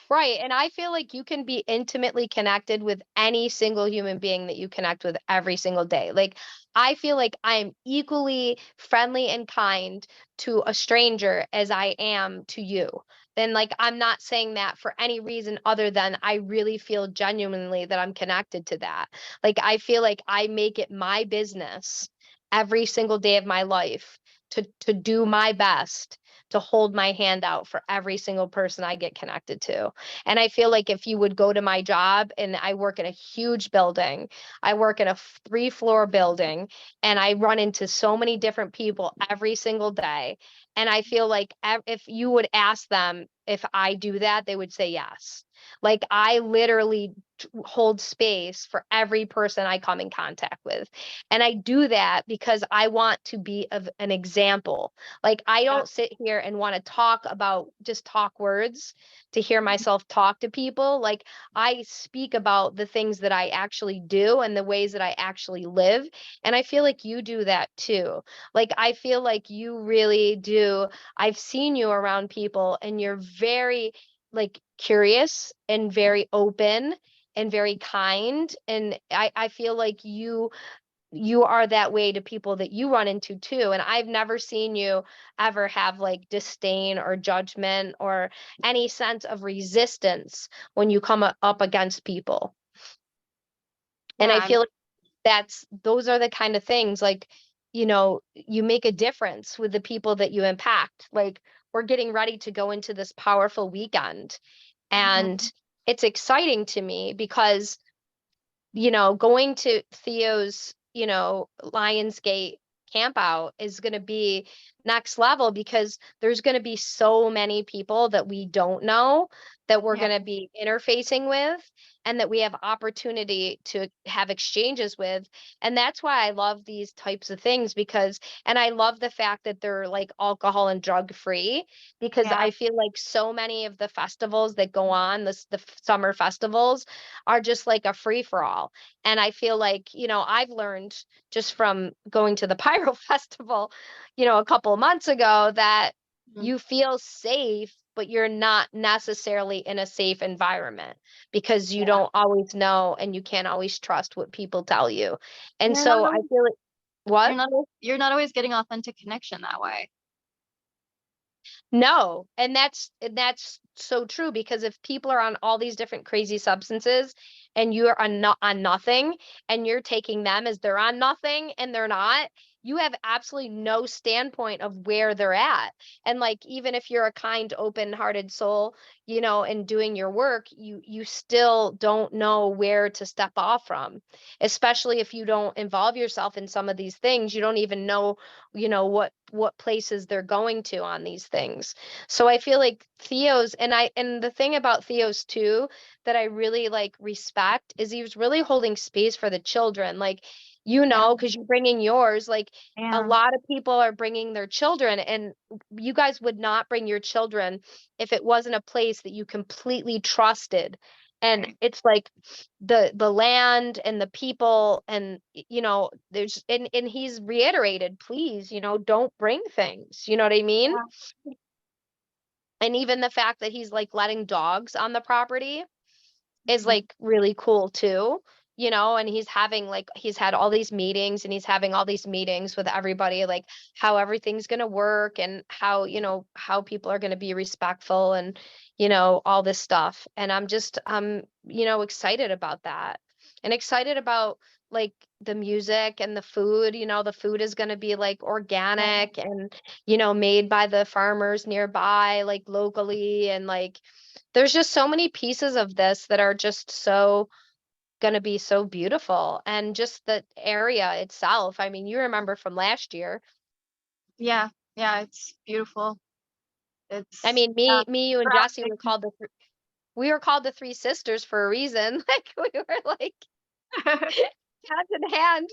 Right. And I feel like you can be intimately connected with any single human being that you connect with every single day. Like, I feel like I'm equally friendly and kind to a stranger as I am to you. Then, like, I'm not saying that for any reason other than I really feel genuinely that I'm connected to that. Like, I feel like I make it my business every single day of my life to do my best to hold my hand out for every single person I get connected to. And I feel like if you would go to my job, and I work in a huge building, I work in a 3-floor building, and I run into so many different people every single day. And I feel like if you would ask them if I do that, they would say yes. Like, I literally hold space for every person I come in contact with. And I do that because I want to be of an example. Like, I Yeah. don't sit here and want to talk about just talk words to hear myself talk to people. Like, I speak about the things that I actually do and the ways that I actually live. And I feel like you do that too. Like, I feel like you really do. I've seen you around people, and you're very, like, curious and very open and very kind. And I feel like you are that way to people that you run into too. And I've never seen you ever have like disdain or judgment or any sense of resistance when you come up against people. And Yeah, I I'm feel like those are the kind of things, like, you make a difference with the people that you impact. Like, we're getting ready to go into this powerful weekend, Mhm. and it's exciting to me because going to Theo's, Lionsgate camp out is going to be next level, because there's going to be so many people that we don't know that we're Yeah, going to be interfacing with, and that we have opportunity to have exchanges with. And that's why I love these types of things, and I love the fact that they're like alcohol and drug free, because yeah, I feel like so many of the festivals that go on, the summer festivals, are just like a free for all. And I feel like, I've learned just from going to the Pyro Festival, a couple of months ago, that mhm. you feel safe, but you're not necessarily in a safe environment, because you Yeah. don't always know and you can't always trust what people tell you. And And so I feel like, what? you're not always getting authentic connection that way. No, and that's so true, because if people are on all these different crazy substances, and you're not on nothing, and you're taking them as they're on nothing and they're not, you have absolutely no standpoint of where they're at. And like, even if you're a kind, open-hearted soul, and doing your work, you still don't know where to step off from. Especially if you don't involve yourself in some of these things, you don't even know what places they're going to on these things. So I feel like Theo's, and the thing about Theo's too that I really like respect is he was really holding space for the children. Like, Yeah, because you're bringing yours, like, a yeah, lot of people are bringing their children, and you guys would not bring your children if it wasn't a place that you completely trusted. And right. it's like the land and the people, and there's, and he's reiterated, please, don't bring things, you know what I mean? Yeah. And even the fact that he's like letting dogs on the property is Mhm. like really cool too. And he's had all these meetings, and he's having all these meetings with everybody, like how everything's going to work, and how people are going to be respectful, and all this stuff. And I'm excited about that, and excited about like the music and the food. The food is going to be like Yeah, organic, and made by the farmers nearby, like locally. And like, there's just so many pieces of this that are just so going to be so beautiful. And just the area itself, I mean, you remember from last year. yeah, yeah, it's beautiful. I It's mean, me, you, and Jesse were groundbreaking. called the three sisters for a reason. Like, we were like hand in hand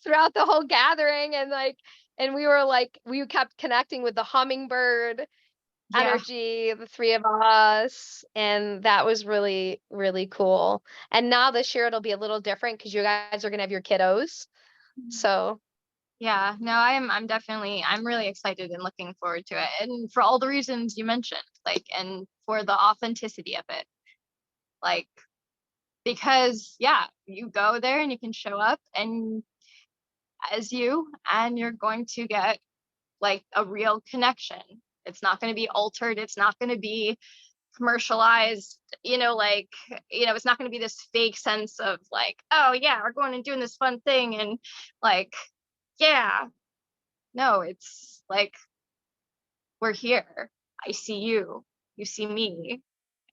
throughout the whole gathering, and like, and we were like, we kept connecting with the hummingbird Yeah. energy, the three of us, and that was really, really cool. And now this year it'll be a little different, because you guys are gonna have your kiddos. So Yeah, no, I'm really excited and looking forward to it. And for all the reasons you mentioned, like, and for the authenticity of it. Like, because yeah, you go there and you can show up and as you, and you're going to get like a real connection. It's not going to be altered. It's not going to be commercialized, like, it's not going to be this fake sense of like, oh yeah, we're going and doing this fun thing. And like, yeah, no, it's like, we're here. I see you, you see me,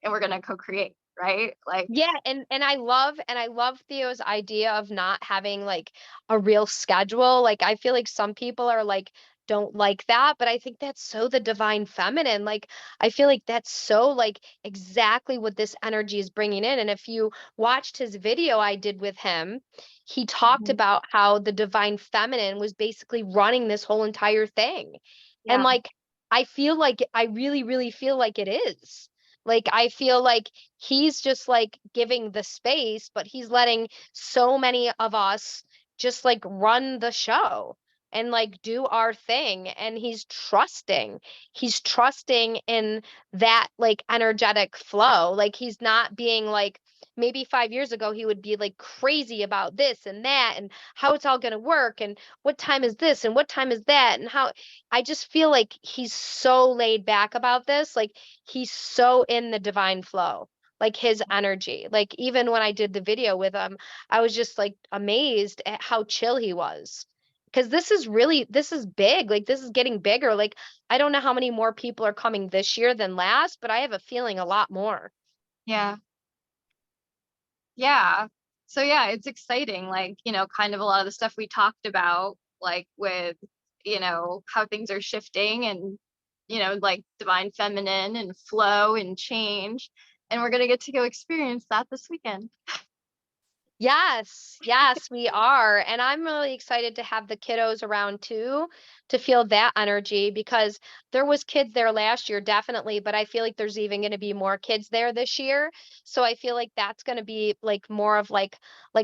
and we're going to co-create, right? Like, Yeah, and I love Theo's idea of not having like a real schedule. Like I feel like some people are like don't like that, but I think that's so the divine feminine. Like I feel like that's so like exactly what this energy is bringing in. And if you watched his video I did with him, he talked mhm, about how the divine feminine was basically running this whole entire thing. And yeah, like I feel like I really really feel like it is. Like I feel like he's just like giving the space, but he's letting so many of us just like run the show and like do our thing. And he's trusting in that like energetic flow. Like he's not being like, maybe 5 years ago, he would be like crazy about this and that and how it's all going to work and what time is this and what time is that and how I just feel like he's so laid back about this. Like he's so in the divine flow, like his energy. Like even when I did the video with him, I was just like amazed at how chill he was. Because this is big. Like this is getting bigger. Like I don't know how many more people are coming this year than last, but I have a feeling a lot more. yeah, yeah. So yeah, it's exciting. Like, kind of a lot of the stuff we talked about, like with, how things are shifting and, like divine feminine and flow and change. And we're gonna get to go experience that this weekend. Yes, yes, we are. And I'm really excited to have the kiddos around too, to feel that energy because there was kids there last year, definitely, but I feel like there's even going to be more kids there this year. So I feel like that's going to be like more of like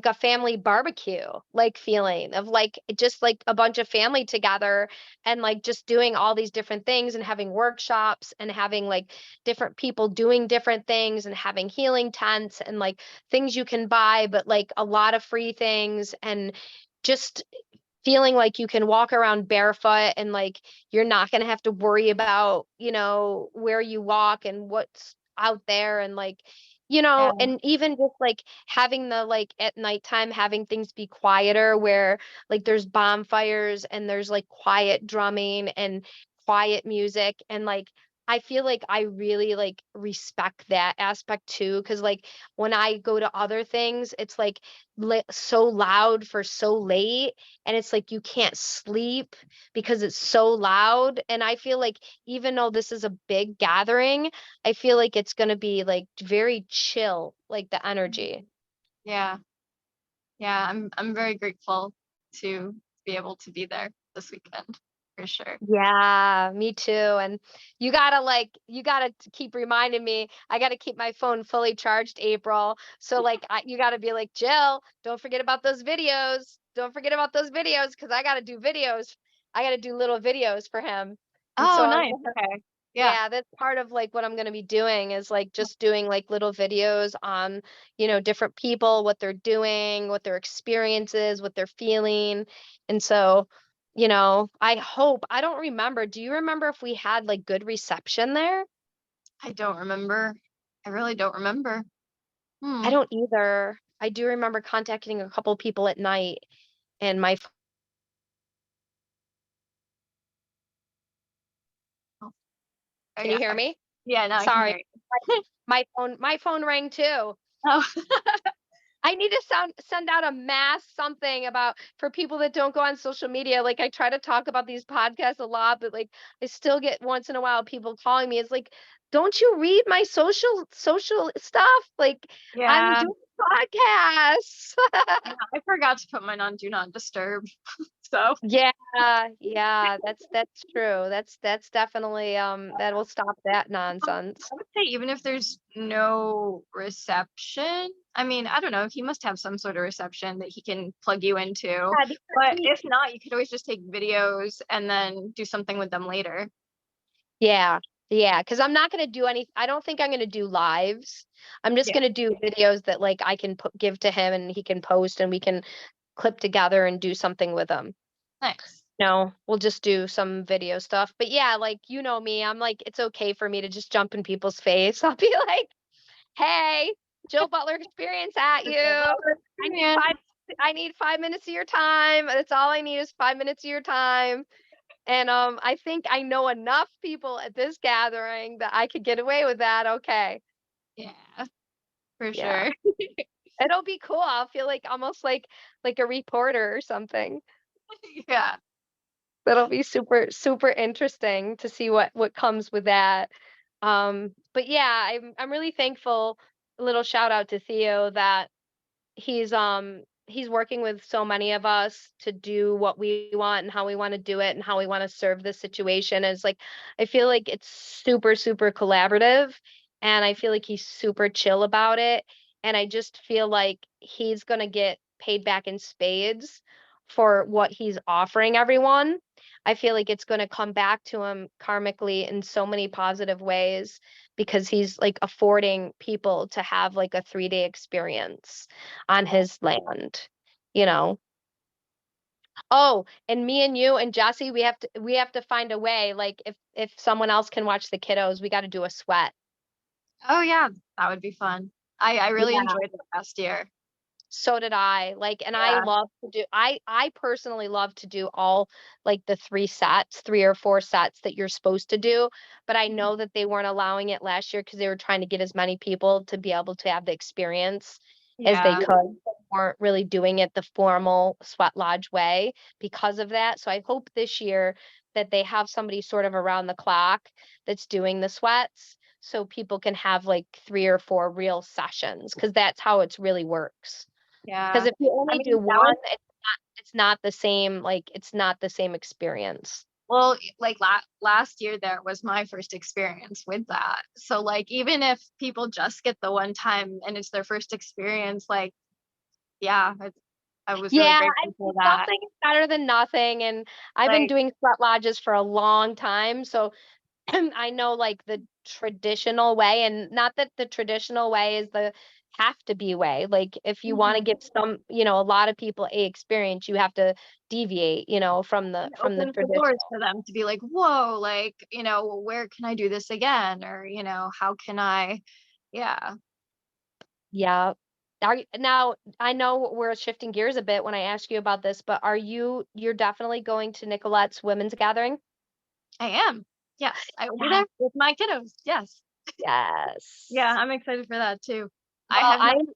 a family barbecue, like feeling of like just like a bunch of family together and like just doing all these different things and having workshops and having like different people doing different things and having healing tents and like things you can buy, but like a lot of free things and just feeling like you can walk around barefoot and like you're not going to have to worry about, where you walk and what's out there and like, Yeah, and even just like having the like at nighttime having things be quieter where like there's bonfires and there's like quiet drumming and quiet music and like I feel like I really like respect that aspect too cuz like when I go to other things it's like so loud for so late and it's like you can't sleep because it's so loud and I feel like even though this is a big gathering I feel like it's going to be like very chill like the energy. yeah, yeah. I'm very grateful to be able to be there this weekend for sure. Yeah, me too. And you gotta keep reminding me. I gotta keep my phone fully charged, April. So like you gotta be like, Jill, don't forget about those videos. Don't forget about those videos because I gotta do videos. I gotta do little videos for him. And so Oh, nice. Okay. Yeah. yeah, that's part of like what I'm going to be doing is like just doing like little videos on, different people, what they're doing, what their experiences, what they're feeling. And so, I don't remember. Do you remember if we had like good reception there? I don't remember. I really don't remember. I Hmm. don't either. I do remember contacting a couple people at night and Oh, oh, can yeah. you hear Okay. me? Yeah, now I can Sorry. hear you. My phone rang too. Oh, I need to send out a mass something about for people that don't go on social media. Like I try to talk about these podcasts a lot, but like I still get once in a while people calling me. It's like, don't you read my social stuff? Like I'm yeah. doing podcasts. Yeah, I forgot to put mine on Do Not Disturb. So Yeah, yeah, that's true. That's definitely that will stop that I nonsense. would say even if there's no reception, I mean, I don't know, he must have some sort of reception that he can plug you into, Yeah, because but if not, you could always just take videos and then do something with them later. yeah, yeah, because I'm not gonna do any I don't think I'm gonna do lives. I'm just Yeah, gonna do videos that, like, I can put give to him and he can post and we can clip together and do something with them. nice. No, we'll just do some video stuff. But yeah, like, you know me, I'm like, it's okay for me to just jump in people's face. I'll be like, "Hey, Jill Butler experience at It's you. a love I need experience. 5 minutes of your time. That's all I need is 5 minutes of your time." And I think I know enough people at this gathering that I could get away with that. Okay. Yeah, for Yeah. sure. It'll be cool. I'll feel like almost like a reporter or something. Yeah. That'll be super, super interesting to see what comes with that. But yeah, I'm really thankful. A little shout out to Theo that he's working with so many of us to do what we want and how we want to do it and how we want to serve this situation. And it's like I feel like it's super, super collaborative and I feel like he's super chill about it. And I just feel like he's gonna get paid back in spades for what he's offering everyone. I feel like it's gonna come back to him karmically in so many positive ways because he's like affording people to have like a 3-day experience on his land, you know? Oh, and me and you and Jesse, we have to find a way, like, if someone else can watch the kiddos, we gotta do a sweat. Oh, yeah, that would be fun. I really Yeah. enjoyed it last year. So did I. Like, and I Yeah. love to do I personally love to do all like the 3 sets, 3 or 4 sets that you're supposed to do, but I Mhm. know that they weren't allowing it last year because they were trying to get as many people to be able to have the experience as they Yeah, could. They weren't really doing it the formal sweat lodge way because of that. So I hope this year that they have somebody sort of around the clock that's doing the sweats so people can have like 3 or 4 real sessions because that's how it's really works. 'Cause yeah. if you I only mean, do that one, was it's not the same, like, it's not the same experience. well, like, last year there was my first experience with that. So, like, even if people just get the one time and it's their first experience, like, yeah, I was really Yeah, I grateful for mean, that. something is better than nothing, and I've been Right. doing sweat lodges for a long time, so I know, like, the traditional way, and not that the traditional way is the have to be way, like, if you wanna Mhm. give a lot of people a experience, you have to deviate, from the It from the opens the tradition. doors for them to be like, "Whoa, like, where can I do this again?" Or, "How can I" Yeah, Yeah. Now, I know we're shifting gears a bit when I ask you about this, but you're definitely going to Nicolette's women's gathering? I am. Yes, I will be Yeah. there with my kiddos, yes. Yeah, Yes. I'm excited for that too. I Well, have not I'm been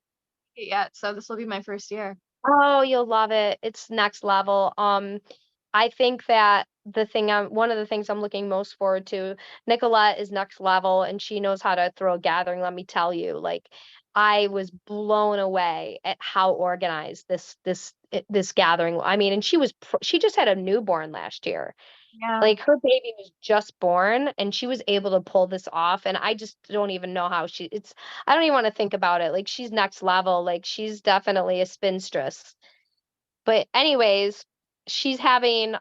it yet, so this will be my first year. Oh, you'll love it. It's next level. I think that one of the things I'm looking most forward to, Nicolette is next level and she knows how to throw a gathering, let me tell you. Like I was blown away at how organized this gathering. I mean, and she just had a newborn last year. Yeah. Like her baby was just born and she was able to pull this off and I just don't even know how I don't even want to think about it. Like she's next level. Like she's definitely a spinstress. But anyways, she's having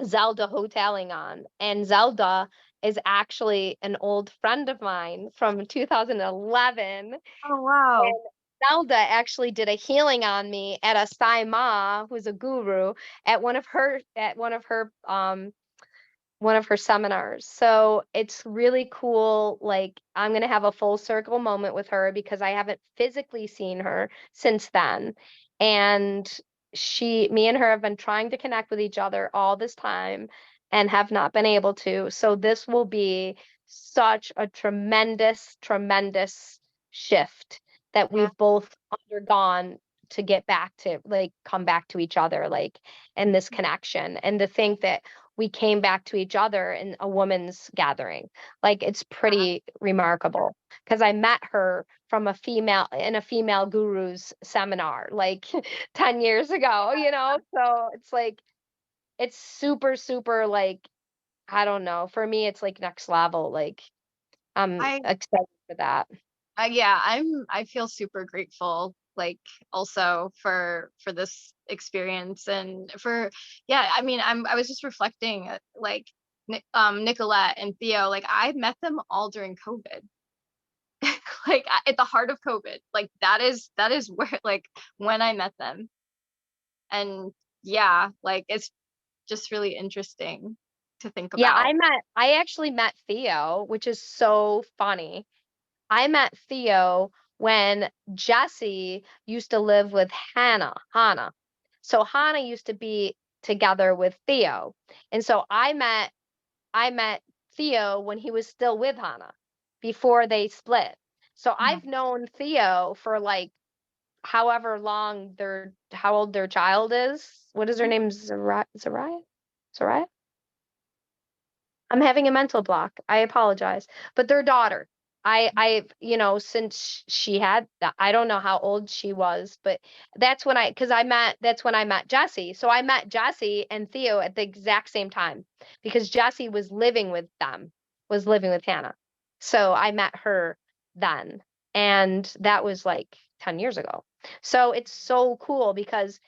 Zelda hoteling on and Zelda is actually an old friend of mine from 2011 Oh, wow. and Zelda actually did a healing on me at a Sai Ma, who's a guru, at one of her seminars. So it's really cool. Like, I'm going to have a full circle moment with her because I haven't physically seen her since then. And me and her have been trying to connect with each other all this time and have not been able to. So this will be such a tremendous, tremendous shift that Yeah. we've both undergone to get back to like come back to each other like and this connection and to think that we came back to each other in a woman's gathering. Like it's pretty remarkable because I met her from a female guru's seminar like 10 years ago. So it's like it's super super like I don't know. For me it's like next level like I'm I excited for that. Yeah, I feel super grateful, like, also for this experience and for yeah, I mean, I was just reflecting, like, Nicolette and Theo, like, I met them all during COVID. Like, at the heart of COVID, like, that is where, like, when I met them. And yeah, like, it's just really interesting to think Yeah, about. I actually met Theo, which is so funny. I met Theo when Jesse used to live with Hannah. So Hannah used to be together with Theo. And so I met Theo when he was still with Hannah before they split. So Mhm. I've known Theo for like however long how old their child is. What is her name? Zariah? I'm having a mental block. I apologize. But their daughter, since she had that, I don't know how old she was, but that's when I met Jesse. So I met Jesse and Theo at the exact same time because Jesse was living with Hannah. So I met her then. And that was like 10 years ago. So it's so cool because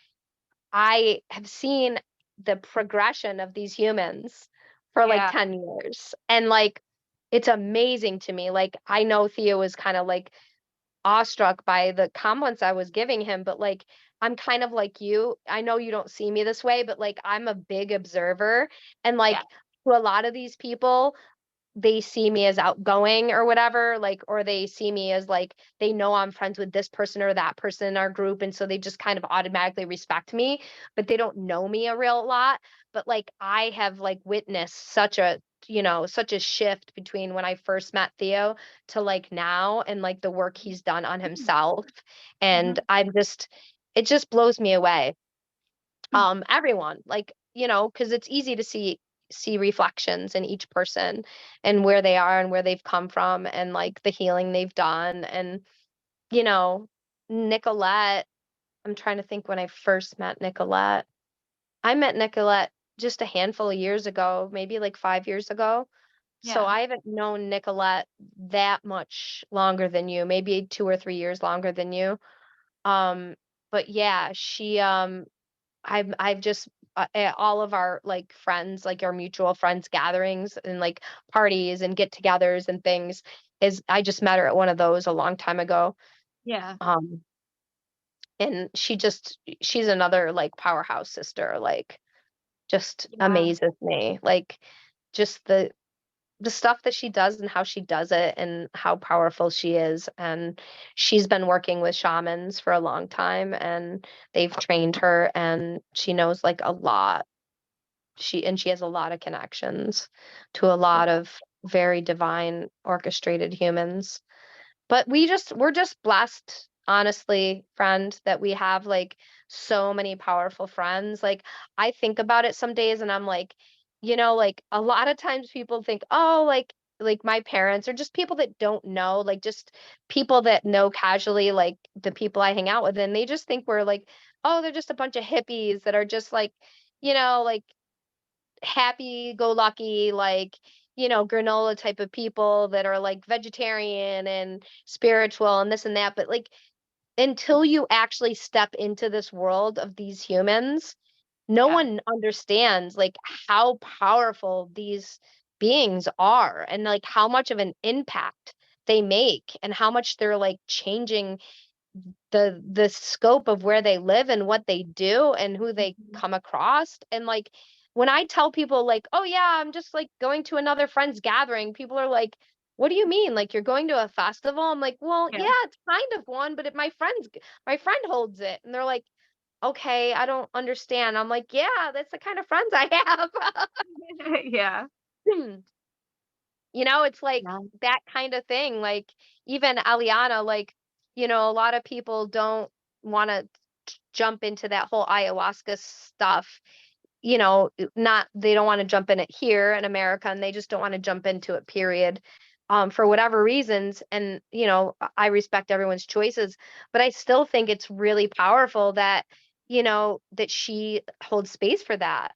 I have seen the progression of these humans for like Yeah, 10 years. And like, it's amazing to me. Like, I know Theo was kind of like awestruck by the compliments I was giving him, but like, I'm kind of like you. I know you don't see me this way, but like, I'm a big observer. And yeah. like, to a lot of these people, they see me as outgoing or whatever, like, or they see me as like, they know I'm friends with this person or that person in our group. And so they just kind of automatically respect me, but they don't know me a real lot. But like, I have like witnessed such a shift between when I first met Theo to like now and like the work he's done on himself. And Mhm. it just blows me away. Mhm. Everyone, like, because it's easy to see reflections in each person and where they are and where they've come from and like the healing they've done. And you know Nicolette, I'm trying to think when I first met Nicolette. I met Nicolette just a handful of years ago, maybe like 5 years ago. So Yeah, I haven't known Nicolette that much longer than you, maybe 2 or 3 years longer than you. um but yeah, I've just at all of our like friends, like our mutual friends gatherings and like parties and get-togethers and things, is I just met her at one of those a long time ago. yeah, Um, and she's another like powerhouse sister, like just yeah, amazes me. Like just the stuff that she does and how she does it and how powerful she is. And she's been working with shamans for a long time and they've trained her and she knows like a lot. She has a lot of connections to a yeah, lot of very divine orchestrated humans. But we're just blessed, honestly, friend, that we have like so many powerful friends. Like I think about it some days and I'm like, like a lot of times people think, oh, like my parents or just people that don't know, like just people that know casually, like the people I hang out with, and they just think we're like, oh, they're just a bunch of hippies that are just like happy go lucky, like, granola type of people that are like vegetarian and spiritual and this and that. But like, until you actually step into this world of these humans, no yeah. one understands like how powerful these beings are and like how much of an impact they make and how much they're like changing the scope of where they live and what they do and who they Mhm. come across. And like when I tell people like, "Oh yeah, I'm just like going to another friend's gathering," people are like, "What do you mean? Like you're going to a festival?" I'm like, "Well, Yeah, yeah, it's kind of one, but my friend holds it." And they're like, "Okay, I don't understand." I'm like, "Yeah, that's the kind of friends I yeah, have." It's like yeah, that kind of thing. Like even Aliana, like, a lot of people don't want to jump into that whole ayahuasca stuff. Not they don't want to jump in it here in America and they just don't want to jump into it, period. For whatever reasons. And, I respect everyone's choices, but I still think it's really powerful that she holds space for that,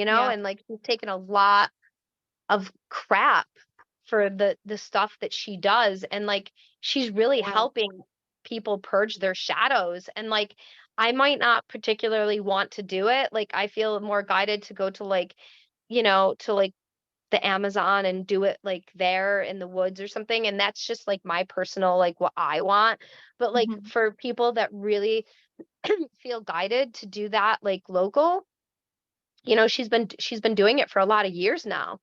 yeah, and like she's taken a lot of crap for the stuff that she does, and like she's really Yeah. helping people purge their shadows. And like, I might not particularly want to do it. Like, I feel more guided to go to like, to like the Amazon and do it like there in the woods or something. And that's just like my personal, like what I want. But like Mhm. for people that really feel guided to do that, like local, she's been doing it for a lot of years now.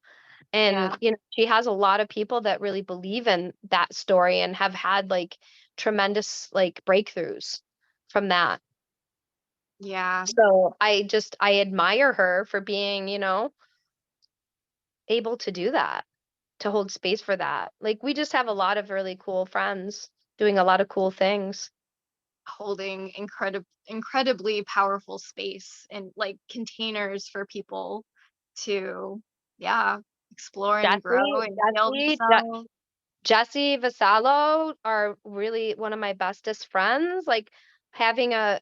And Yeah. she has a lot of people that really believe in that story and have had like tremendous like breakthroughs from that. Yeah. So I admire her for being, able to do that, to hold space for that. Like we just have a lot of really cool friends doing a lot of cool things. Holding incredibly powerful space and like containers for people to, yeah, explore and grow Jesse, and heal Jesse, themselves. Jesse Vassallo are really one of my bestest friends. Like having a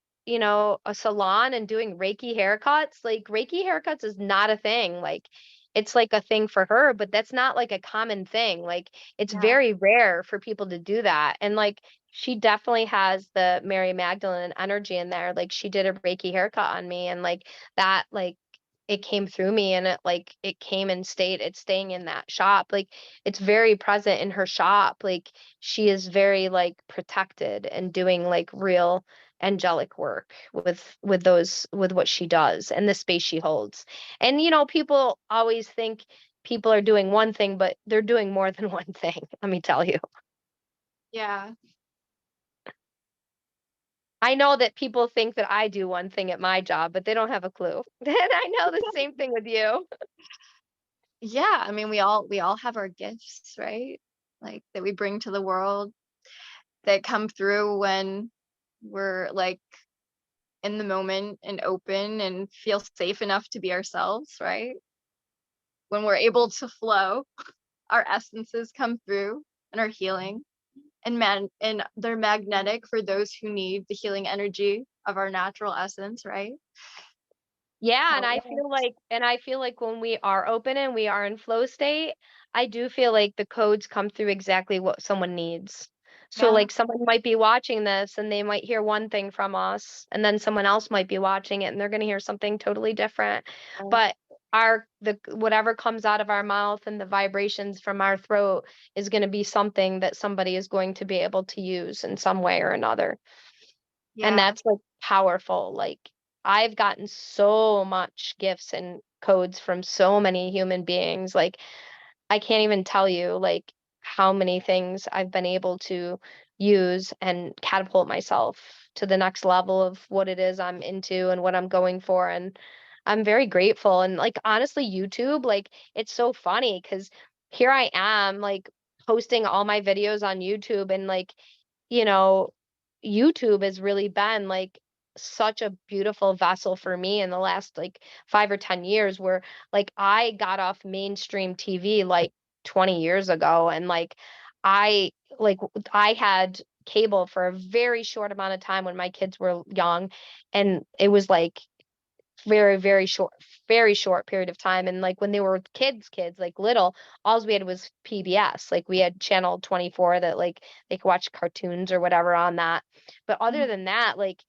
salon and doing Reiki haircuts. Like Reiki haircuts is not a thing. Like it's like a thing for her, but that's not like a common thing. Like it's Yeah. very rare for people to do that. And like she definitely has the Mary Magdalene energy in there. Like she did a Reiki haircut on me and like that like it came through me and it came and it's staying in that shop. Like it's very present in her shop. Like she is very like protected and doing like real angelic work with what she does and the space she holds. And people always think people are doing one thing, but they're doing more than one thing. Let me tell you. Yeah. I know that people think that I do one thing at my job, but they don't have a clue. And I know the same thing with you. Yeah. I mean, we all have our gifts, right? Like that we bring to the world that come through when we're like in the moment and open and feel safe enough to be ourselves, right? When we're able to flow, our essences come through and are healing and they're magnetic for those who need the healing energy of our natural essence, right? Yeah, How it is. and I feel like when we are open and we are in flow state, I do feel like the codes come through exactly what someone needs. So Yeah. like someone might be watching this and they might hear one thing from us, and then someone else might be watching it and they're going to hear something totally different. Yeah. But our the whatever comes out of our mouth and the vibrations from our throat is going to be something that somebody is going to be able to use in some way or another. And Yeah. that's like powerful. Like I've gotten so much gifts and codes from so many human beings. Like I can't even tell you like how many things I've been able to use and catapult myself to the next level of what it is I'm into and what I'm going for. And I'm very grateful. And like honestly, YouTube, like it's so funny because here I am like posting all my videos on YouTube and like, you know, YouTube has really been like such a beautiful vessel for me in the last like 5 or 10 years where like I got off mainstream TV like 20 years ago and I I had cable for a very short amount of time when my kids were young and it was like very short period of time and like when they were kids like little all we had was PBS, like we had channel 24 that like they could watch cartoons or whatever on that, but other Mhm. than that like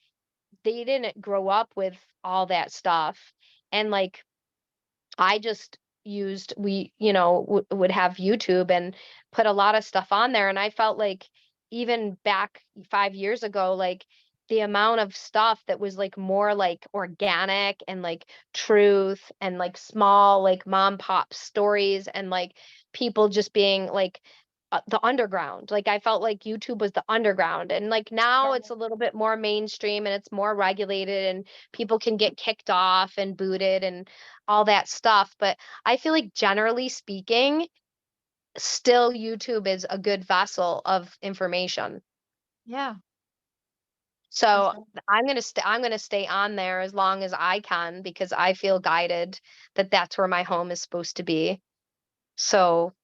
they didn't grow up with all that stuff. And like I just used we, would have YouTube and put a lot of stuff on there. And I felt like even back 5 years ago, like the amount of stuff that was like more like organic and like truth and like small like mom pop stories and like people just being like the underground. Like I felt like YouTube was the underground and like now Yeah. it's a little bit more mainstream and it's more regulated and people can get kicked off and booted and all that stuff. But I feel like generally speaking, still YouTube is a good vessel of information. Yeah, for So sure. I'm gonna stay on there as long as I can because I feel guided that that's where my home is supposed to be. So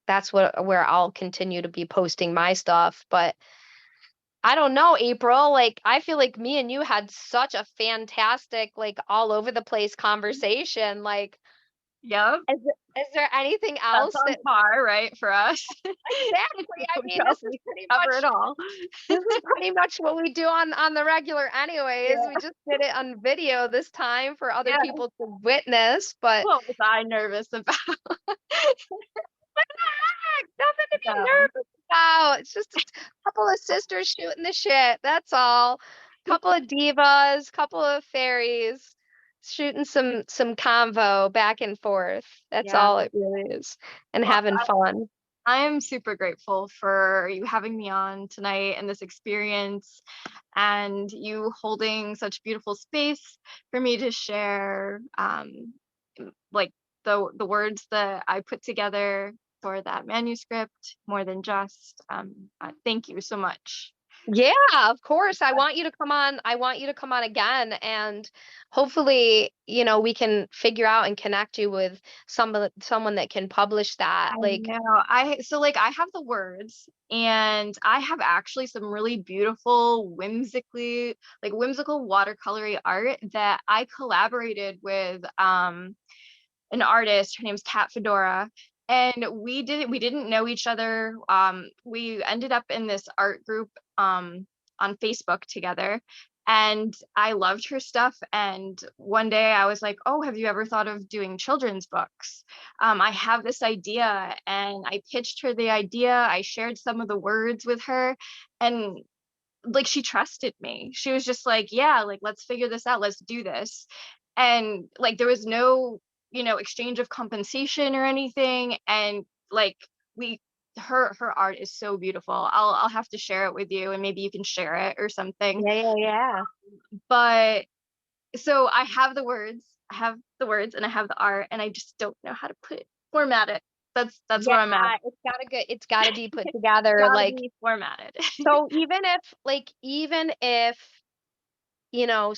that's where I'll continue to be posting my stuff. But I don't know, April. Like I feel like me and you had such a fantastic, like all over the place conversation. Like Yep. Is there anything That's else on that par, right, for us. exactly, I We mean, this is probably pretty cover it much all. what we do on the regular anyways. We Yeah, just did it on video this time for other yeah. people to witness, but What was I nervous about? nothing to be No. nervous about. It's just a couple of sisters shooting the shit. That's all. Couple of divas, couple of fairies shooting some convo back and forth. That's Yeah. all it really is. And Well, having fun. I am super grateful for you having me on tonight and this experience and you holding such beautiful space for me to share like the words that I put together for that manuscript more than just thank you so much. Yeah, of course. I want you to come on. I want you to come on again and hopefully, we can figure out and connect you with someone that can publish that. I Like, know. I have the words and I have actually some really beautiful whimsical watercolory art that I collaborated with an artist. Her name's Kat Fedora. And we didn't know each other. We ended up in this art group on Facebook together. And I loved her stuff. And one day I was like, oh, have you ever thought of doing children's books? I have this idea. And I pitched her the idea. I shared some of the words with her. And like she trusted me. She was just like, yeah, like let's figure this out. Let's do this. And like there was no, exchange of compensation or anything. And like we her art is so beautiful. I'll have to share it with you and maybe you can share it or something. yeah, yeah, yeah. But so I have the words and I have the art and I just don't know how to format it. That's Yeah, where I'm at. it's gotta be put together. Gotta Like, be formatted. so even if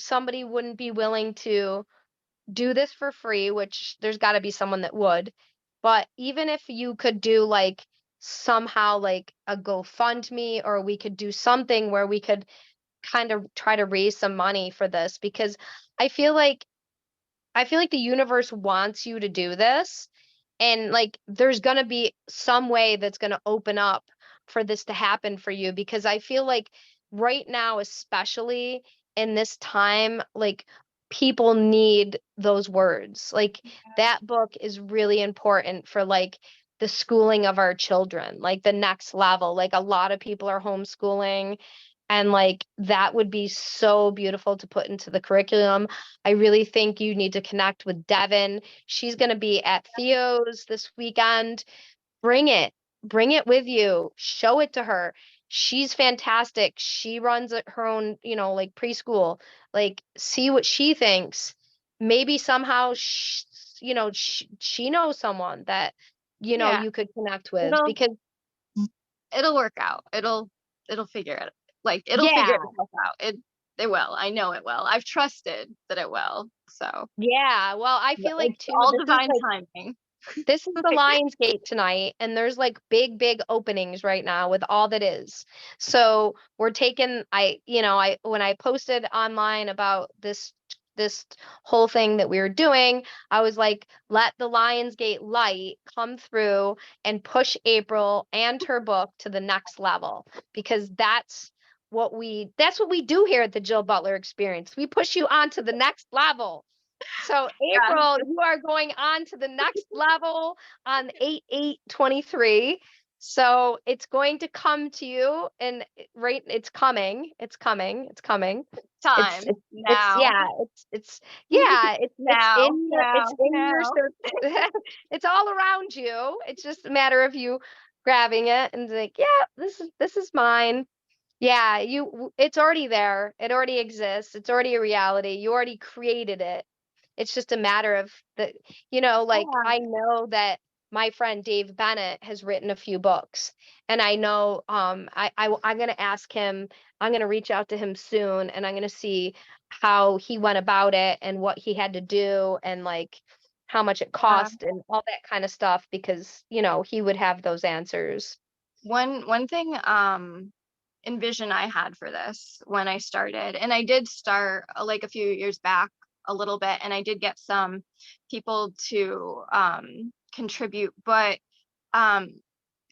somebody wouldn't be willing to do this for free, which there's gotta be someone that would, but even if you could do like somehow like a GoFundMe, or we could do something where we could kind of try to raise some money for this, because I feel like I feel like the universe wants you to do this. And like there's going to be some way that's going to open up for this to happen for you, because I feel like right now, especially in this time, like people need those words. Like that book is really important for like the schooling of our children, like the next level. Like a lot of people are homeschooling, and like that would be so beautiful to put into the curriculum. I really think you need to connect with Devin. She's going to be at Theo's this weekend. Bring it. Bring it with you. Show it to her. She's fantastic. She runs her own, like preschool. Like, see what she thinks. Maybe somehow, she knows someone that, Yeah. you could connect with, It'll because, it'll work out. It'll figure it it'll figure yeah, itself out. It will. I know it will. I've trusted that it will. So yeah. Well, I feel like it's too, all divine timing. this is the Lionsgate tonight, and there's like big, big openings right now with all that is. So we're taking, when I posted online about this whole thing that we were doing, I was like, let the Lionsgate light come through and push April and her book to the next level, because that's what we do here at the Jill Butler Experience. We push you on to the next level. So Yeah. April, you are going on to the next level on 8/8/23. So it's going to come to you, and it's coming. It's coming. It's coming. It's Time it's it's now. yeah, yeah, it's Now. in your Now. it's in your Now. it's all around you. It's just a matter of you grabbing it and like, yeah, this is mine. Yeah, it's already there. It already exists. It's already a reality. You already created it. It's just a matter of like Yeah. I know that my friend Dave Bennett has written a few books, and I know I'm going to ask him, I'm going to reach out to him soon, and I'm going to see how he went about it and what he had to do, and like how much it Yeah. cost and all that kind of stuff, because he would have those answers. One thing envision I had for this when I started, and I did start like a few years back. a little bit, and I did get some people to contribute, but um,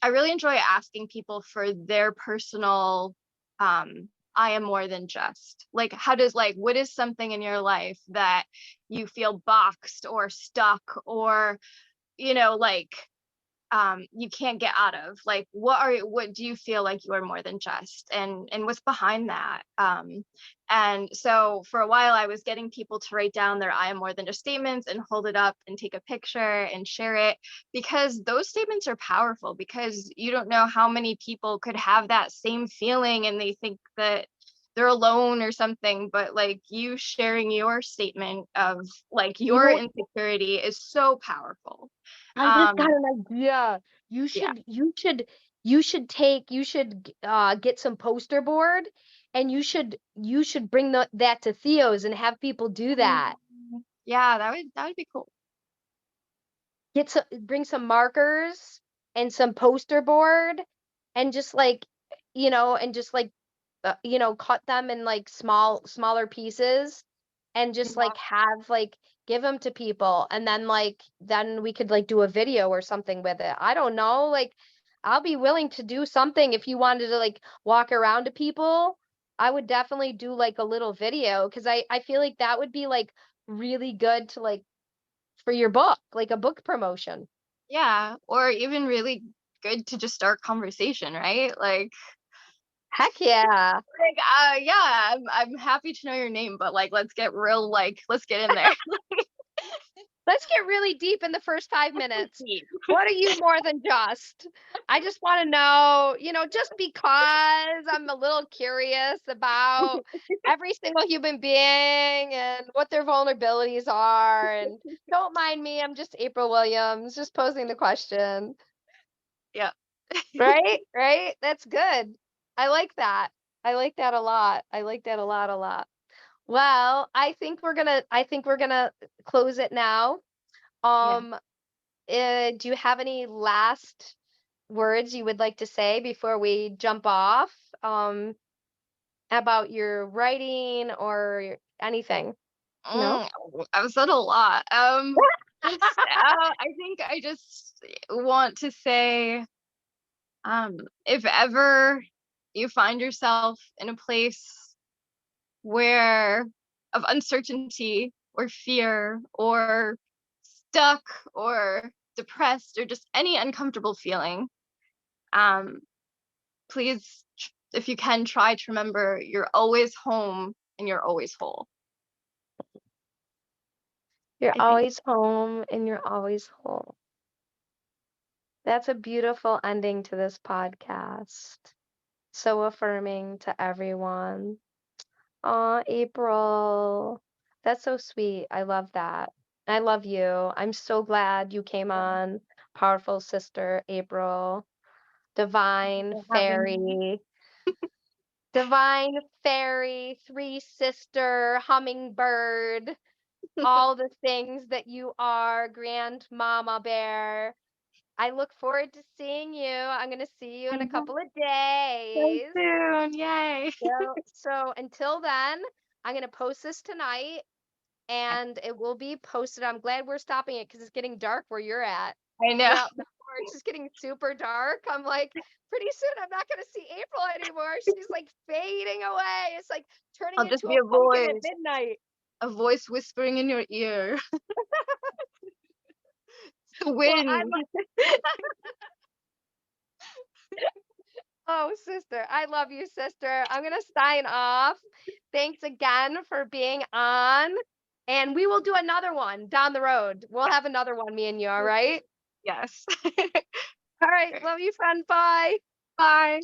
I really enjoy asking people for their personal I am more than just. Like, how does, like, what is something in your life that you feel boxed or stuck, or, like, you can't get out of? Like, what do you feel like you are more than just, and what's behind that? And so for a while I was getting people to write down their I am more than just statements and hold it up and take a picture and share it, because those statements are powerful, because you don't know how many people could have that same feeling and they think that they're alone or something. But like, you sharing your statement of like You your know, insecurity is so powerful. I just got um an idea. You yeah. should you should you should get some poster board, and you should bring that to Theo's and have people do that. Yeah, that would be cool. Bring some markers and some poster board, and just like, and just like, cut them in like smaller pieces, and just Yeah. like have like give them to people, and then we could like do a video or something with it. I don't know, like, I'll be willing to do something if you wanted to like walk around to people. I would definitely do like a little video, because I feel like that would be like really good to like for your book, like a book promotion. Yeah, or even really good to just start conversation, right? Heck yeah. Yeah, I'm happy to know your name, but like, let's get real, like, let's get in there. Let's get really deep in the first 5 minutes. Deep. What are you more than just? I just want to know, just because I'm a little curious about every single human being and what their vulnerabilities are. And don't mind me, I'm just April Williams, just posing the question. Yeah. Right? Right? That's good. I like that. I like that a lot. I like that a lot. Well, I think we're gonna close it now. Yeah. Um, do you have any last words you would like to say before we jump off? About your writing or anything? No? Mm, I've said a lot. I think I just want to say, if ever you find yourself in a place where of uncertainty or fear or stuck or depressed or just any uncomfortable feeling, um, please, if you can, try to remember you're always home and you're always whole. You're I think. always home and you're always whole. That's a beautiful ending to this podcast. So affirming to everyone. Aw, April. That's so sweet. I love that. I love you. I'm so glad you came on. Powerful sister, April. Divine For having me. divine fairy, three sister, hummingbird, all the things that you are, grandmama bear. I look forward to seeing you. I'm going to see you in a couple of So days. soon, yay. So until then, I'm going to post this tonight, and it will be posted. I'm glad we're stopping it because it's getting dark where you're at. I know. Yeah, before it's just getting super dark. I'm like, pretty soon I'm not gonna see April anymore. She's like fading away. It's like turning I'll just into be a pumpkin at midnight. a voice whispering in your ear. The Well, I wind. oh, sister, I love you, sister. I'm gonna sign off. Thanks again for being on, and we will do another one down the road. We'll Yeah. have another one, me and you. All right. Yes. All right. Great. Love you, friend. Bye. Bye.